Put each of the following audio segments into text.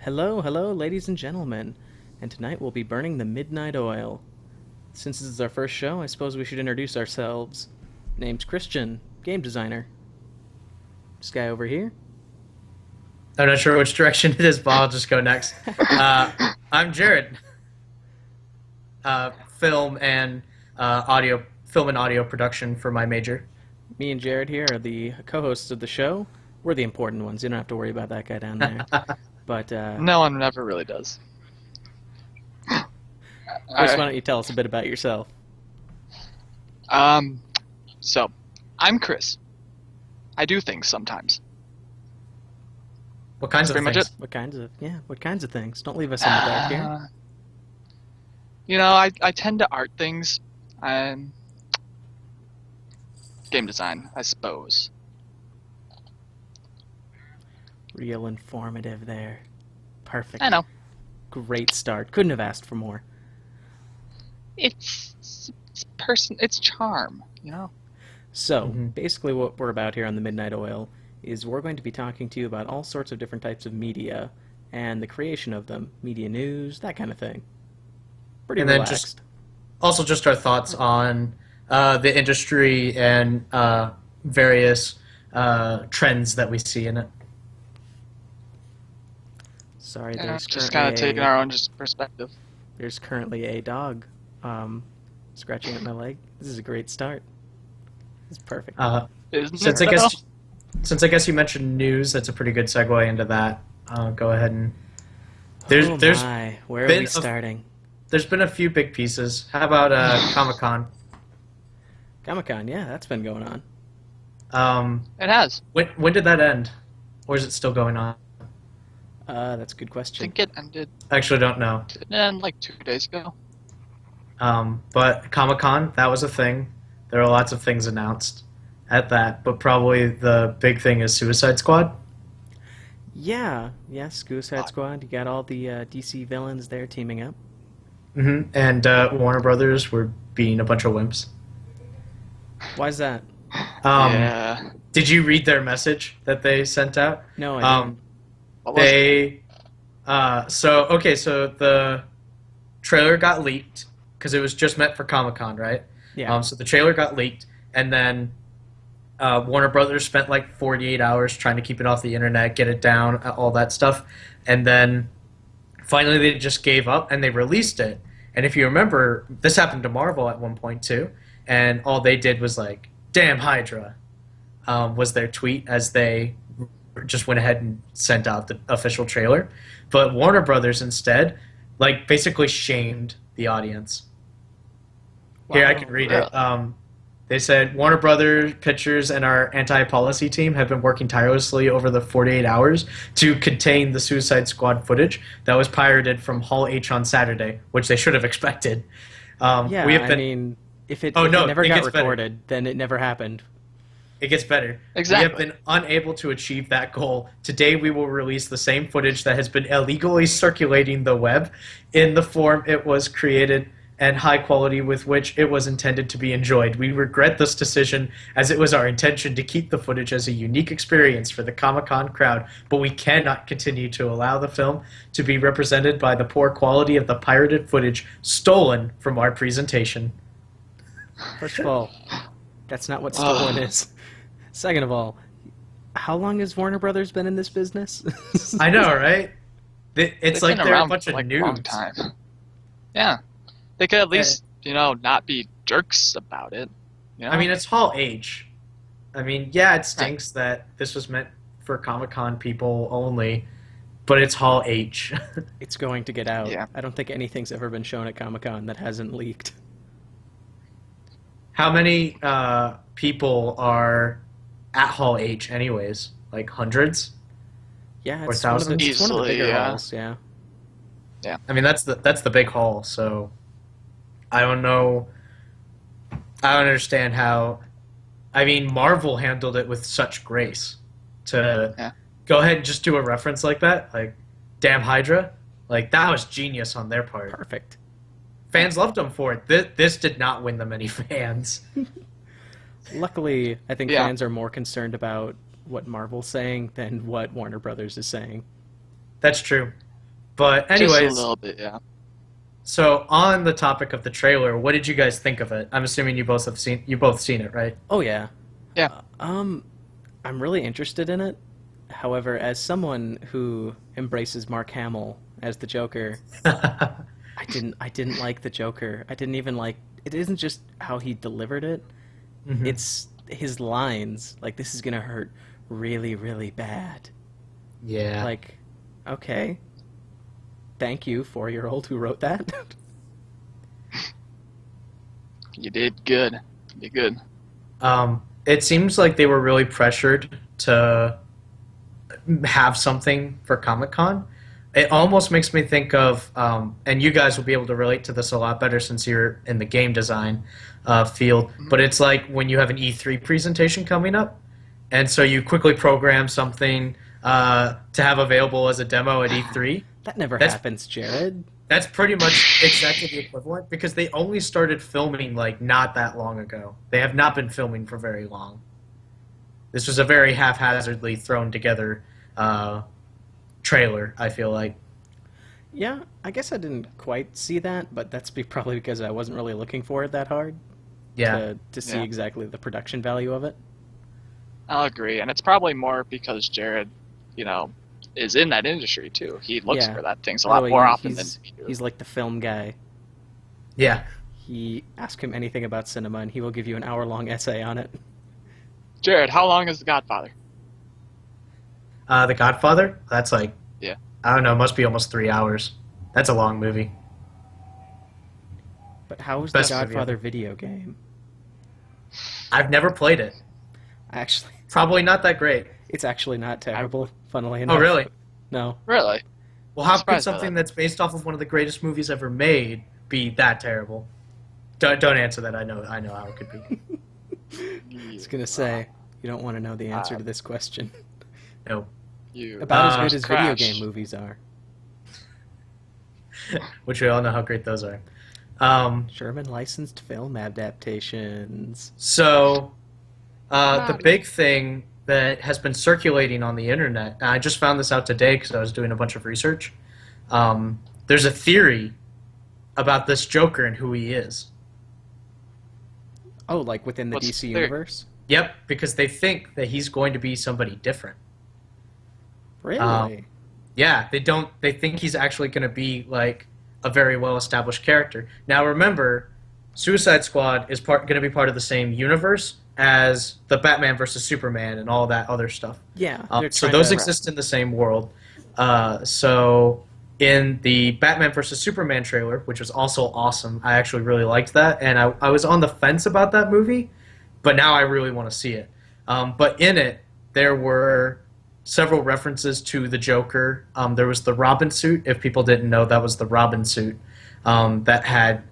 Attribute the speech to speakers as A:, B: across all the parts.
A: Hello, hello, ladies and gentlemen. And tonight we'll be burning the midnight oil. Since this is our first show, I suppose we should introduce ourselves. Name's Christian, game designer. This guy over here.
B: I'm not sure which direction it is, but I'll just go next. I'm Jared. Film and audio production for my major.
A: Me and Jared here are the co-hosts of the show. We're the important ones. You don't have to worry about that guy down there. But
C: No one ever really does.
A: Chris, why don't you tell us a bit about yourself?
C: So, I'm Chris. I do things sometimes.
B: What kinds
C: That's
B: of
C: pretty
B: things?
C: much
A: What kinds of things? Don't leave us in the dark here.
C: I tend to art things. Game design, I suppose.
A: Real informative there. Perfect.
C: I know.
A: Great start. Couldn't have asked for more.
C: It's charm, you know?
A: So,
B: Mhm.
A: basically what we're about here on the Midnight Oil is we're going to be talking to you about all sorts of different types of media and the creation of them. Media news, that kind of thing. Pretty
B: And then
A: relaxed.
B: Also, just our thoughts on the industry and various trends that we see in it.
A: Sorry,
C: Yeah,
A: there's
C: just kind of taking our own perspective.
A: there's currently a dog scratching at my leg. This is a great start. It's perfect.
C: Isn't
B: Since
C: it,
B: I
C: though?
B: guess you mentioned news, that's a pretty good segue into that. Go ahead and there's
A: oh
B: there's
A: my, where are
B: been
A: we
B: a-
A: starting?
B: there's been a few big pieces. How about Comic-Con?
A: Comic-Con, yeah, that's been going on.
C: It has.
B: When did that end, or is it still going on?
A: That's a good
C: I
A: question.
C: think it ended.
B: I actually don't know.
C: Didn't it end like 2 days ago?
B: But Comic-Con, that was a thing. There are lots of things announced at that, but probably the big thing is Suicide Squad.
A: Yeah, yes, Suicide Squad. You got all the DC villains there teaming up.
B: And Warner Brothers were being a bunch of wimps.
A: Why's that?
C: Yeah.
B: Did you read their message that they sent out?
A: No, I didn't.
C: What was it?
B: So the trailer got leaked because it was just meant for Comic-Con, right?
A: Yeah.
B: So the trailer got leaked, and then Warner Brothers spent like 48 hours trying to keep it off the internet, get it down, all that stuff, and then finally they just gave up and they released it. And if you remember, this happened to Marvel at one point too, and all they did was like, "Damn Hydra," was their tweet as they just went ahead and sent out the official trailer. But Warner Brothers instead, like, basically shamed the audience. Here, I
A: Wow.
B: can read
C: Really?
B: it. They said, Warner Brothers Pictures and our anti-policy team have been working tirelessly over the 48 hours to contain the Suicide Squad footage that was pirated from Hall H on Saturday, which they should have expected.
A: Yeah,
B: we have
A: I
B: been.
A: mean, if it,
B: Oh,
A: if
B: no,
A: it never
B: it
A: got
B: gets better.
A: recorded, then it never happened.
B: It gets better.
C: Exactly.
B: We have been unable to achieve that goal. Today we will release the same footage that has been illegally circulating the web in the form it was created and high quality with which it was intended to be enjoyed. We regret this decision as it was our intention to keep the footage as a unique experience for the Comic-Con crowd, but we cannot continue to allow the film to be represented by the poor quality of the pirated footage stolen from our presentation.
A: First of all, that's not what stolen is. Second of all, how long has Warner Brothers been in this business?
B: I know, right? It's
C: They've
B: like
C: been
B: they're a
C: around
B: bunch
C: for,
B: of
C: like, a long
B: noobs.
C: time. Yeah. They could at least, not be jerks about it. You know?
B: I mean, it's Hall H. I mean, yeah, it stinks that this was meant for Comic-Con people only, but it's Hall H.
A: It's going to get out.
C: Yeah.
A: I don't think anything's ever been shown at Comic-Con that hasn't leaked.
B: How many people are at Hall H anyways? Like hundreds?
A: Yeah,
B: Or
A: it's one of the,
B: thousands?
A: it's one of the
C: Easily,
A: bigger
C: yeah.
A: halls, yeah.
B: I mean, that's the big hall, so I don't know. I don't understand how. I mean, Marvel handled it with such grace to go ahead and just do a reference like that, like "Damn Hydra," like that was genius on their part.
A: Perfect.
B: Fans loved them for it. This did not win them any fans.
A: Luckily, I think
C: Yeah.
A: fans are more concerned about what Marvel's saying than what Warner Brothers is saying.
B: That's true. But
C: Just a
B: anyways,
C: little bit, yeah.
B: so on the topic of the trailer, what did you guys think of it? I'm assuming you both seen it, right?
A: Oh yeah.
C: Yeah.
A: I'm really interested in it. However, as someone who embraces Mark Hamill as the Joker, I didn't like the Joker. I didn't even like it. Isn't just how he delivered it.
B: Mhm.
A: It's his lines. Like, this is gonna hurt really, really bad.
B: Yeah.
A: Like, okay, thank you, 4-year-old who wrote that.
C: You did good. You did good.
B: It seems like they were really pressured to have something for Comic Con. It almost makes me think of, and you guys will be able to relate to this a lot better since you're in the game design field, but it's like when you have an E3 presentation coming up, and so you quickly program something to have available as a demo at E3.
A: That never
B: That's-
A: happens, Jared.
B: That's pretty much exactly the equivalent because they only started filming like not that long ago. They have not been filming for very long. This was a very haphazardly thrown together trailer, I feel like.
A: Yeah, I guess I didn't quite see that, but that's probably because I wasn't really looking for it that hard
B: Yeah.
A: to see
C: Yeah.
A: exactly the production value of it.
C: I'll agree, and it's probably more because Jared, is in that industry too. He looks
A: Yeah.
C: for that things a
A: By the
C: lot
A: way,
C: more often than
A: he's,
C: we do.
A: he's like the film guy.
B: Yeah.
A: He ask him anything about cinema, and he will give you an hour-long essay on it.
C: Jared, how long is The Godfather?
B: The Godfather? That's like,
C: Yeah.
B: I don't know, must be almost 3 hours. That's a long movie.
A: But how is
B: Best
A: the
B: movie
A: Godfather
B: ever.
A: video game?
B: I've never played it.
A: Actually,
B: Probably not that great.
A: it's actually not terrible. Funnily enough.
B: Oh, really?
A: No.
C: Really?
B: Well, how could
C: Surprised by
B: something
C: that.
B: that's based off of one of the greatest movies ever made be that terrible? Don't answer that. I know how it could be.
A: I was gonna say you don't want to know the answer to this question.
B: No.
C: You
A: About as
B: Uh,
A: good as video
C: Crash.
A: game movies are.
B: Which we all know how great those are.
A: Sherman licensed film adaptations.
B: So, the
C: Naughty.
B: big thing that has been circulating on the internet, and I just found this out today because I was doing a bunch of research. There's a theory about this Joker and who he is.
A: Oh, like within the
C: What's
A: DC
C: the theory?
A: universe?
B: Yep, because they think that he's going to be somebody different.
A: Really?
B: Yeah, they think he's actually going to be like a very well established character. Now remember, Suicide Squad is going to be part of the same universe as the Batman versus Superman and all that other stuff.
A: Yeah. they're
B: So
A: trying
B: those
A: to-
B: exist in the same world. So in the Batman versus Superman trailer, which was also awesome, I actually really liked that, and I was on the fence about that movie, but now I really want to see it. But in it, there were several references to the Joker. There was the Robin suit. If people didn't know, that was the Robin suit that had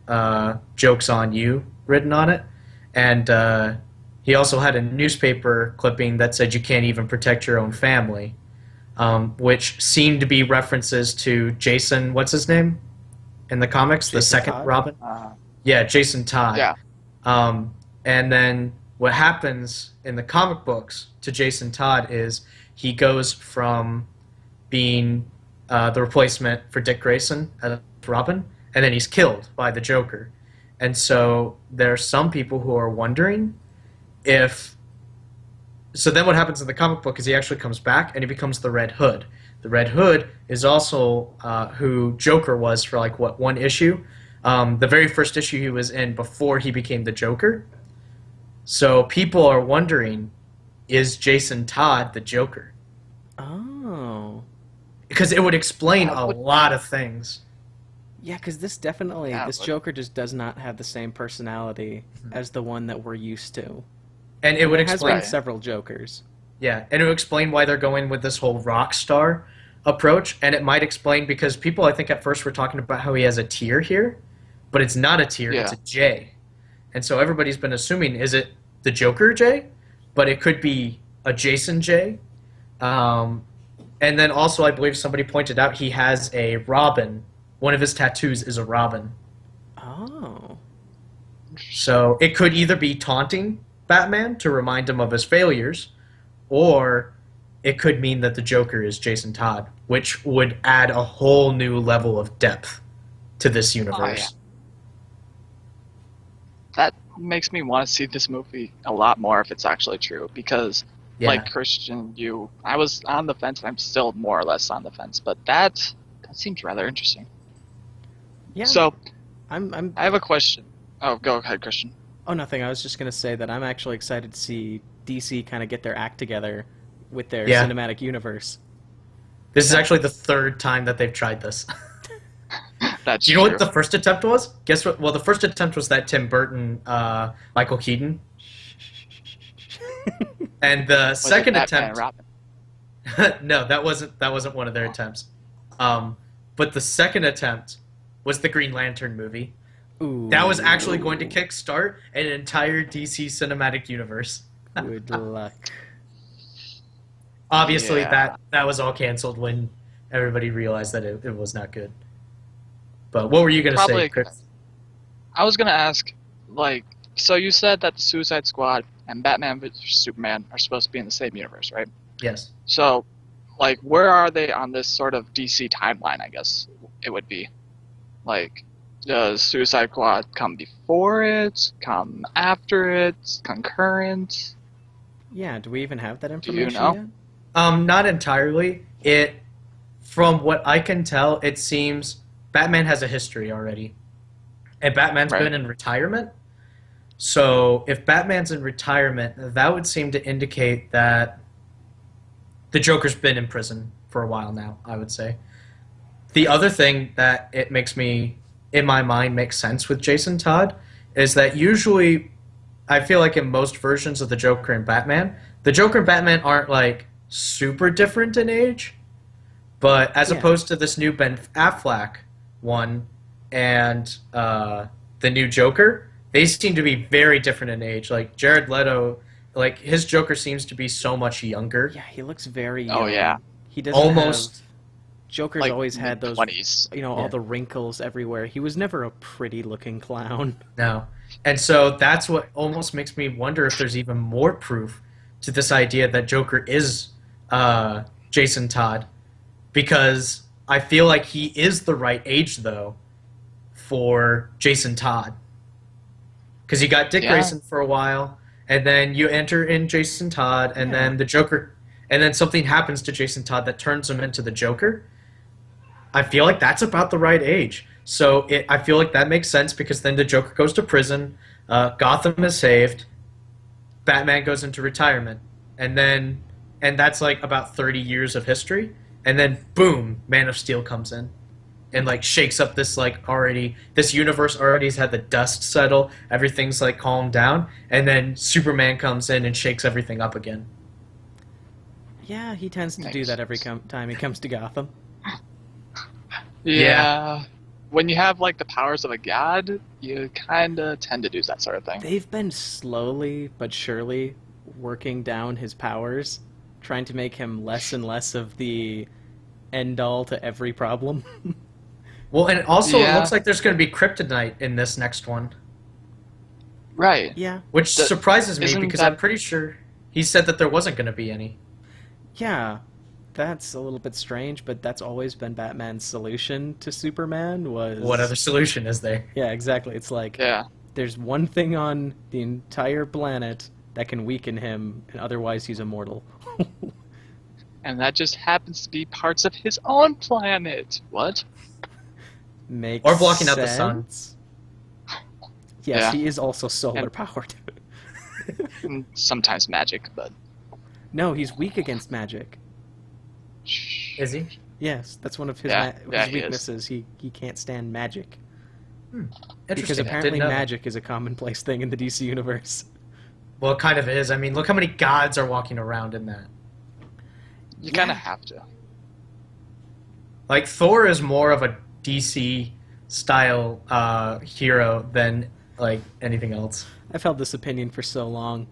B: "Jokes on You" written on it, and he also had a newspaper clipping that said, "You can't even protect your own family," which seemed to be references to Jason. What's his name in the comics? The
A: Jason
B: second
A: Todd?
B: Robin. Yeah, Jason Todd.
C: Yeah.
B: And then what happens in the comic books to Jason Todd is he goes from being the replacement for Dick Grayson as Robin, and then he's killed by the Joker. And so there are some people who are wondering if... So then what happens in the comic book is he actually comes back and he becomes the Red Hood. The Red Hood is also who Joker was for like, what, one issue? The very first issue he was in before he became the Joker. So people are wondering, is Jason Todd the Joker?
A: Oh.
B: Because it would explain
C: That
B: a
C: would-
B: lot of things.
A: Yeah, because this definitely,
C: Yeah,
A: this
C: but-
A: Joker just does not have the same personality
B: Mm-hmm.
A: as the one that we're used to.
B: And it would
A: There has
B: explain...
A: been several Jokers.
B: Yeah, and it would explain why they're going with this whole rock star approach, and it might explain because people, I think, at first were talking about how he has a tier here, but it's not a tier, it's
C: Yeah.
B: a J. And so everybody's been assuming, is it the Joker J? But it could be a Jason J. And then also, I believe somebody pointed out he has a Robin. One of his tattoos is a Robin.
A: Oh.
B: So it could either be taunting Batman to remind him of his failures, or it could mean that the Joker is Jason Todd, which would add a whole new level of depth to this universe.
C: That makes me want to see this movie a lot more if it's actually true, because
B: Yeah.
C: like Christian, I was on the fence and I'm still more or less on the fence, but that seems rather interesting.
A: Yeah.
C: So
A: I'm.
C: I have a question. Oh, go ahead, Christian.
A: Oh, nothing. I was just gonna say that I'm actually excited to see DC kind of get their act together with their
B: Yeah.
A: cinematic universe.
B: This is actually the third time that they've tried this.
C: That's
B: Do you know
C: true.
B: what the first attempt was? Guess what? Well, the first attempt was that Tim Burton, Michael Keaton, and the
C: Was it
B: second
C: Batman and
B: attempt.
C: Robin?
B: No, that wasn't one of their attempts. But the second attempt was the Green Lantern movie.
A: Ooh.
B: That was actually going to kickstart an entire DC cinematic universe.
A: Good luck.
B: Obviously,
C: Yeah.
B: that was all canceled when everybody realized that it was not good. But what were you going to say,
C: Probably-
B: Chris?
C: I was gonna ask, like, so you said that the Suicide Squad and Batman vs Superman are supposed to be in the same universe, right?
B: Yes.
C: So, like, where are they on this sort of DC timeline? I guess it would be, like, does Suicide Squad come before it? Come after it? Concurrent?
A: Yeah. Do we even have that
C: you
A: information
C: know?
A: yet?
B: Not entirely. From what I can tell, it seems Batman has a history already, and Batman's
C: Right.
B: been in retirement. So if Batman's in retirement, that would seem to indicate that the Joker's been in prison for a while now, I would say. The other thing that it makes me, in my mind, make sense with Jason Todd is that usually I feel like in most versions of the Joker and Batman, the Joker and Batman aren't like super different in age, but as
A: Yeah.
B: opposed to this new Ben Affleck one and the new Joker, they seem to be very different in age. Like Jared Leto, like his Joker seems to be so much younger.
A: Yeah, he looks very
C: Oh,
A: young.
C: yeah.
A: He doesn't
B: Almost-
A: have. Joker's
C: Like,
A: always had those,
C: 20s.
A: all
B: Yeah.
A: the wrinkles everywhere. He was never a pretty-looking clown.
B: No. And so that's what almost makes me wonder if there's even more proof to this idea that Joker is Jason Todd, because I feel like he is the right age, though, for Jason Todd. Because you got Dick
C: Yeah.
B: Grayson for a while, and then you enter in Jason Todd, and
A: Yeah.
B: then the Joker, and then something happens to Jason Todd that turns him into the Joker. I feel like that's about the right age. So I feel like that makes sense because then the Joker goes to prison, Gotham is saved, Batman goes into retirement, and that's like about 30 years of history, and then boom, Man of Steel comes in and like shakes up this this universe already has had the dust settle, everything's like calmed down, and then Superman comes in and shakes everything up again.
A: Yeah, he tends to do
C: Makes
A: that every
C: sense.
A: time he comes to Gotham.
C: Yeah. When you have like the powers of a god, you kind of tend to do that sort of thing.
A: They've been slowly but surely working down his powers, trying to make him less and less of the end-all to every problem.
B: Well, and also it
C: Yeah.
B: looks like there's going to be kryptonite in this next one,
C: Right.
A: Yeah,
B: which
C: The-
B: surprises me
C: isn't
B: because
C: that-
B: I'm pretty sure he said that there wasn't going to be any.
A: yeah. That's a little bit strange, but that's always been Batman's solution to Superman was...
B: What other solution is there?
A: Yeah, exactly. It's like,
C: Yeah.
A: there's one thing on the entire planet that can weaken him, and otherwise he's immortal.
C: And that just happens to be parts of his own planet. What?
A: Makes
B: Or blocking out the sun.
A: sense. Yes,
C: Yeah.
A: he is also solar
C: And-
A: powered.
C: And sometimes magic, but
A: No, he's weak against magic.
B: Is he?
A: Yes, that's one of his,
C: Yeah, yeah,
A: his
C: he is.
A: weaknesses. He can't stand magic. Because
B: Interesting. I
A: apparently
B: didn't know that.
A: magic is a commonplace thing in the DC universe.
B: Well, it kind of is. I mean, look how many gods are walking around in that.
C: you
A: Yeah.
C: kind of have to.
B: Like Thor is more of a DC style hero than like anything else.
A: I've held this opinion for so long.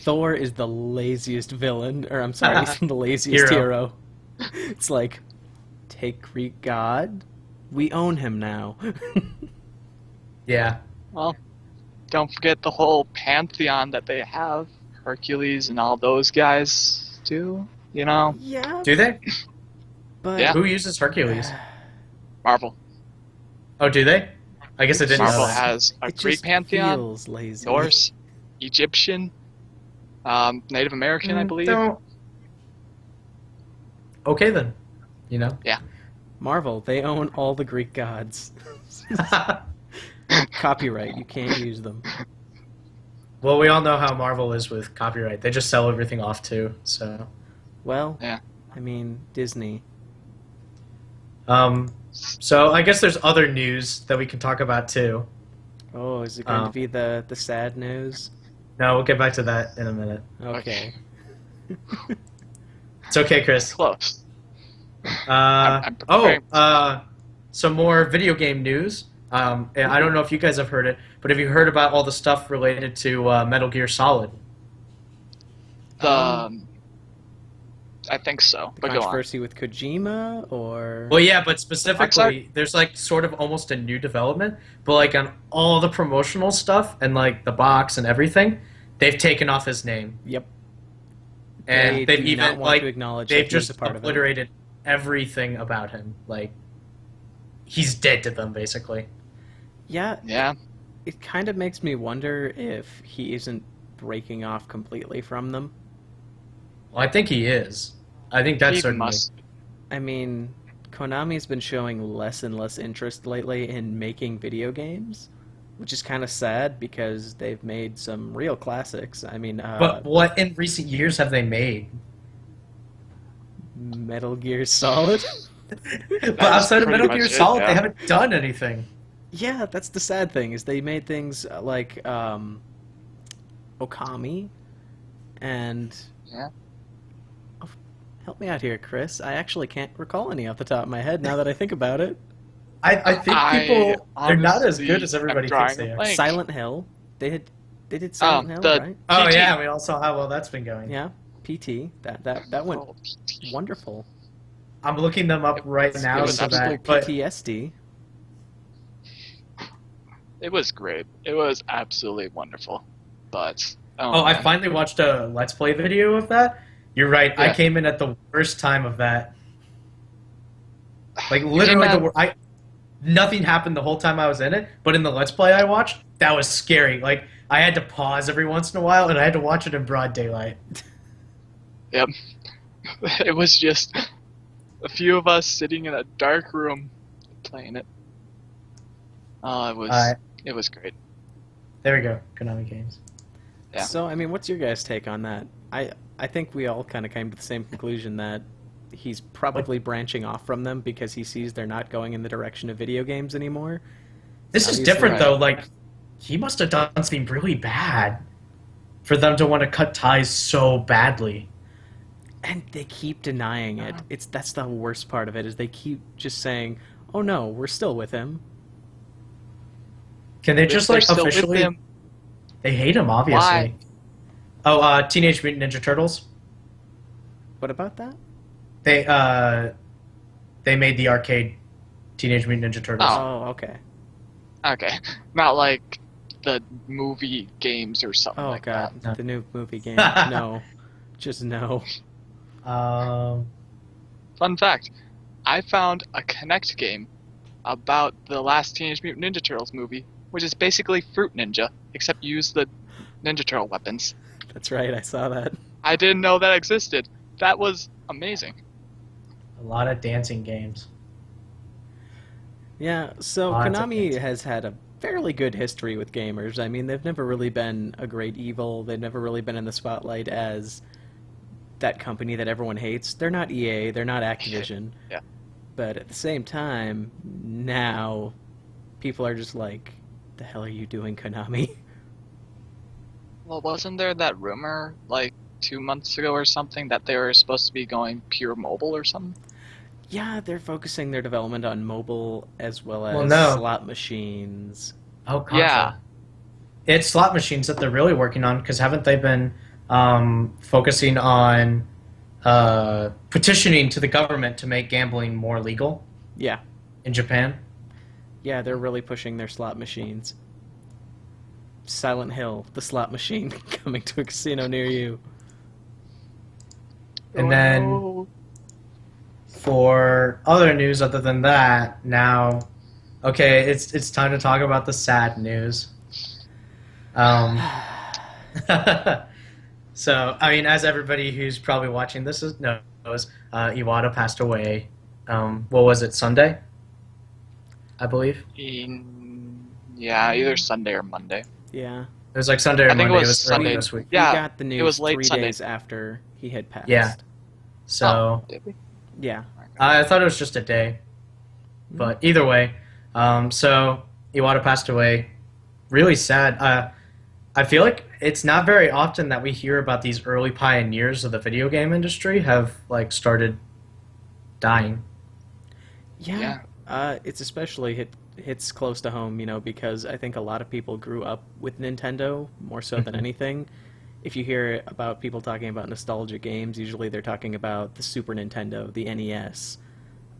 A: Thor is the laziest villain, or I'm sorry, he's the laziest hero. It's like, take Greek god, we own him now.
B: Yeah.
C: Well, don't forget the whole pantheon that they have. Hercules and all those guys, too. You know,
A: Yeah,
B: Do they?
A: but
C: Yeah.
B: Who uses Hercules?
C: Marvel.
B: Oh, do they? I guess I didn't know
C: Marvel
B: that.
C: has a
A: it
C: Greek
A: just
C: pantheon,
A: feels lazy.
C: Norse, Egyptian, Native American, I believe.
B: Don't. Okay then. You know.
A: Marvel, they own all the Greek gods. Copyright, you can't use them.
B: Well, we all know how Marvel is with copyright. They just sell everything off too. So,
A: Well,
C: Yeah.
A: I mean, Disney.
B: so I guess there's other news that we can talk about too.
A: Oh, is it going to be the sad news?
B: No, we'll get back to that in a minute.
A: Okay.
B: It's okay, Chris.
C: Close. I'm preparing.
B: Some more video game news. And I don't know if you guys have heard it, but have you heard about all the stuff related to Metal Gear Solid?
C: I think so,
A: The
C: but go on.
A: controversy with Kojima, or
B: Well, yeah, but specifically, there's like sort of almost a new development, but like on all the promotional stuff and like the box and everything, they've taken off his name.
A: Yep.
B: And
A: They
B: they've
A: do not
B: even
A: want
B: like
A: to acknowledge
B: they've
A: that he was
B: just
A: a part of it.
B: obliterated everything about him. Like he's dead to them, basically.
A: Yeah,
C: Yeah.
A: it kind of makes me wonder if he isn't breaking off completely from them.
B: Well, I think he is. I think that's
C: He
B: certainly.
C: must.
A: I mean, Konami's been showing less and less interest lately in making video games, which is kind of sad because they've made some real classics. I mean,
B: But what in recent years have they made?
A: Metal Gear Solid.
B: But outside of
C: pretty
B: Metal
C: much
B: Gear
C: it,
B: Solid,
C: yeah.
B: they haven't done anything.
A: Yeah, that's the sad thing is they made things like Okami and
C: Yeah.
A: Oh, help me out here, Chris. I actually can't recall any off the top of my head now that I think about it.
B: I think people they're not as
C: honestly
B: good as everybody
C: am
B: thinks
C: drawing
B: they
C: a
B: are.
C: blank.
A: Silent Hill. They did Silent Hill,
C: the-
A: right?
B: Oh
C: PT.
B: yeah, we all saw how well that's been going.
A: Yeah. PT. That went
C: Oh, PT.
A: wonderful.
B: I'm looking them up right
C: It
B: now
C: was
B: so
A: People
B: that. But
A: PTSD.
C: It was great. It was absolutely wonderful. But
B: oh, I
C: man.
B: finally watched a Let's Play video of that. You're right. I
C: Yeah.
B: came in at the worst time of that. Like
C: You
B: literally,
C: came out-
B: nothing happened the whole time I was in it. But in the Let's Play I watched, that was scary. Like I had to pause every once in a while, and I had to watch it in broad daylight.
C: Yep. It was just a few of us sitting in a dark room playing it. It was great.
B: There we go. Konami Games.
C: Yeah.
A: So, I mean, what's your guys' take on that? I think we all kind of came to the same conclusion that he's probably branching off from them because he sees they're not going in the direction of video games anymore.
B: This is
A: Obviously,
B: different
C: right.
B: though. Like he must have done something really bad for them to want to cut ties so badly.
A: And they keep denying it. That's the worst part of it is they keep just saying, "Oh no, we're still with him."
B: Can they
C: If
B: just
C: they're
B: like
C: still with
B: officially?
C: him,
B: They hate him, obviously.
C: Why?
B: Oh, Teenage Mutant Ninja Turtles.
A: What about that?
B: They made the arcade Teenage Mutant Ninja Turtles.
A: Oh, okay.
C: okay, not like the movie games or something
A: Oh
C: like
A: god,
B: No.
A: the new movie game. No. Just no.
C: that. Fun fact: I found a Kinect game about the last Teenage Mutant Ninja Turtles movie, which is basically Fruit Ninja, except you use the Ninja Turtle weapons.
A: That's right, I saw that.
C: I didn't know that existed. That was amazing.
B: A lot of dancing games.
A: Yeah, so
B: Lots of
A: Konami
B: things.
A: has had a fairly good history with gamers. I mean, they've never really been a great evil. They've never really been in the spotlight as that company that everyone hates. They're not EA, they're not Activision.
C: Yeah.
A: But at the same time, now people are just like, the hell are you doing, Konami?
C: Well, wasn't there that rumor like 2 months ago or something that they were supposed to be going pure mobile or something?
A: Yeah, they're focusing their development on mobile as well as
B: Well, no.
A: slot machines.
B: Oh, console.
C: Yeah.
B: It's slot machines that they're really working on because haven't they been focusing on petitioning to the government to make gambling more legal
A: Yeah.
B: in Japan?
A: Yeah, they're really pushing their slot machines. Silent Hill, the slot machine coming to a casino near you.
B: And then for other news other than that, now, okay, it's time to talk about the sad news. So, I mean, as everybody who's probably watching this knows, Iwata passed away. What was it, Sunday? I believe.
C: Yeah, either Sunday or Monday.
A: Yeah.
B: It was like Sunday or
C: I think
B: Monday.
C: it was
B: early
C: Sunday.
B: this week.
C: Yeah,
A: We got the news
C: it was late
A: 3
C: Sunday.
A: days after he had passed.
B: Yeah. So,
C: Oh, did we?
A: Yeah.
B: I thought it was just a day. But either way, so Iwata passed away. Really sad. I feel like it's not very often that we hear about these early pioneers of the video game industry have like started dying.
A: Yeah. It's especially hits close to home, because I think a lot of people grew up with Nintendo more so than anything. If you hear about people talking about nostalgic games, usually they're talking about the Super Nintendo, the NES.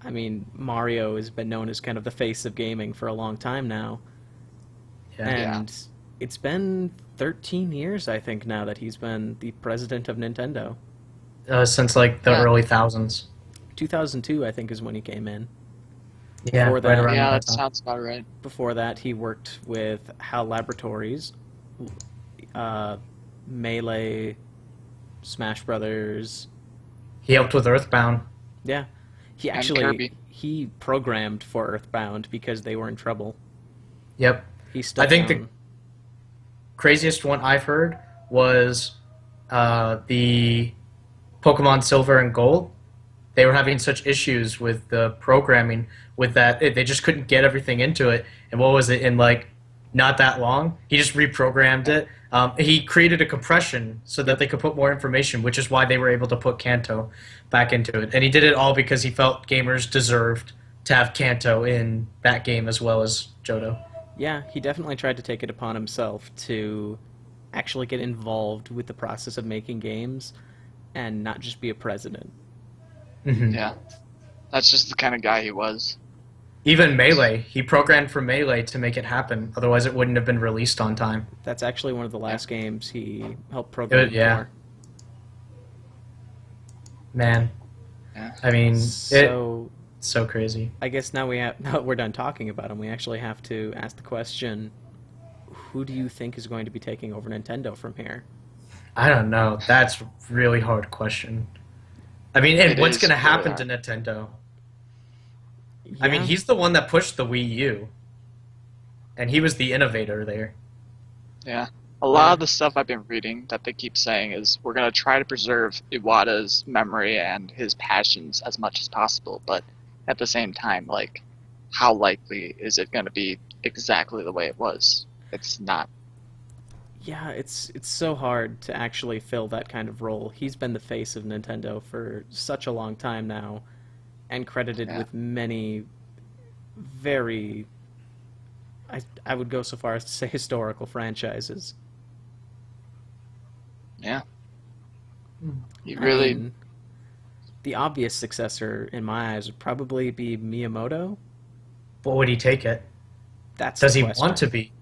A: I mean, Mario has been known as kind of the face of gaming for a long time now.
B: Yeah.
A: And it's been 13 years, I think, now that he's been the president of Nintendo.
B: Since like the
C: Yeah.
B: early thousands.
A: 2002, I think, is when he came in.
B: Yeah,
A: Before
B: right
A: that-
B: around
C: Yeah,
B: that
C: that
B: time.
C: sounds about right.
A: Before that, he worked with HAL Laboratories, Melee, Smash Brothers.
B: He helped with Earthbound.
A: Yeah, he
C: And
A: actually
C: Kirby.
A: he programmed for Earthbound because they were in trouble.
B: Yep.
A: He stood
B: I think
A: down.
B: Craziest one I've heard was the Pokemon Silver and Gold. They were having such issues with the programming with that they just couldn't get everything into it. And what was it in like not that long? He just reprogrammed it. He created a compression so that they could put more information, which is why they were able to put Kanto back into it. And he did it all because he felt gamers deserved to have Kanto in that game as well as Johto.
A: Yeah, he definitely tried to take it upon himself to actually get involved with the process of making games and not just be a president.
B: Mhm.
C: Yeah. That's just the kind of guy he was.
B: Even Melee, he programmed for Melee to make it happen. Otherwise, it wouldn't have been released on time.
A: That's actually one of the last games he helped program
B: Yeah.
A: for.
B: Man,
C: Yeah.
B: I mean, it's
A: So
B: so crazy.
A: I guess now now that we're done talking about him, we actually have to ask the question: who do you think is going to be taking over Nintendo from here?
B: I don't know. That's a really hard question. I mean, and
C: It
B: what's
C: is
B: going to
C: really
B: happen to Nintendo? I mean,
A: Yeah.
B: he's the one that pushed the Wii U, and he was the innovator there.
C: Yeah. A lot of the stuff I've been reading that they keep saying is we're going to try to preserve Iwata's memory and his passions as much as possible, but at the same time, like, how likely is it going to be exactly the way it was? It's not.
A: Yeah, it's so hard to actually fill that kind of role. He's been the face of Nintendo for such a long time now, and credited
C: Yeah.
A: with many very, I would go so far as to say historical franchises.
C: Yeah.
B: Hmm.
C: He
A: I
C: really.
A: mean, the obvious successor in my eyes would probably be Miyamoto.
B: But would he take it?
A: That's
B: Does
A: the
B: he
A: question.
B: want to be?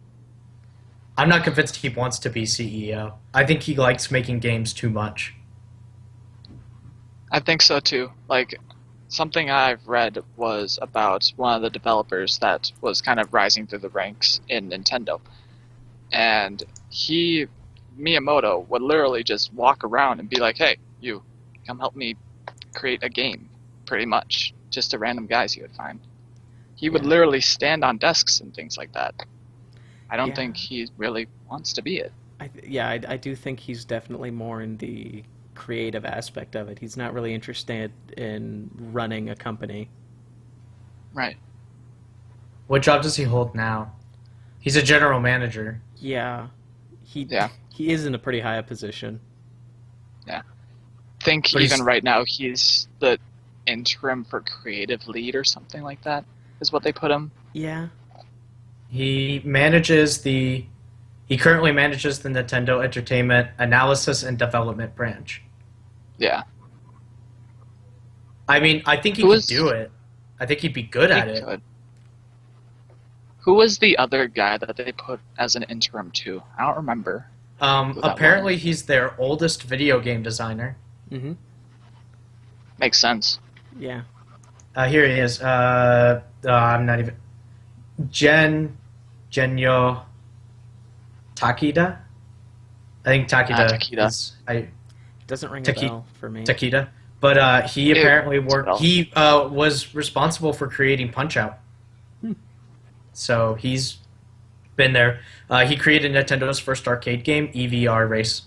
B: I'm not convinced he wants to be CEO. I think he likes making games too much.
C: I think so too. Like, something I've read was about one of the developers that was kind of rising through the ranks in Nintendo. And Miyamoto, would literally just walk around and be like, hey, you, come help me create a game, pretty much. Just to random guys he would find. He would
A: Yeah.
C: literally stand on desks and things like that. I don't
A: Yeah.
C: think he really wants to be it.
A: I do think he's definitely more in the creative aspect of it. He's not really interested in running a company.
C: Right.
B: What job does he hold now? He's a general manager.
A: Yeah,
C: Yeah.
A: he is in a pretty high position.
C: Think
B: But he's-
C: even right now he's the interim for creative lead or something like that is what they put him.
A: Yeah,
B: He currently manages the Nintendo Entertainment Analysis and Development branch.
C: Yeah.
B: I mean, I think he
C: Who
B: could
C: is-
B: do it. I think he'd be good
C: He
B: at it.
C: could. Who was the other guy that they put as an interim too? I don't remember. Who that
B: Apparently,
C: was.
B: he's their oldest video game designer.
A: hmm
C: Makes sense.
A: Yeah.
B: Here he is. I'm not even. Genyo Takeda? I think Takeda
C: Takeda.
B: is.
A: Doesn't ring a
B: Taki-
A: bell for me.
B: Takeda. But he apparently worked.
C: well.
B: He was responsible for creating Punch Out.
A: Hmm.
B: So he's been there. He created Nintendo's first arcade game, EVR Race.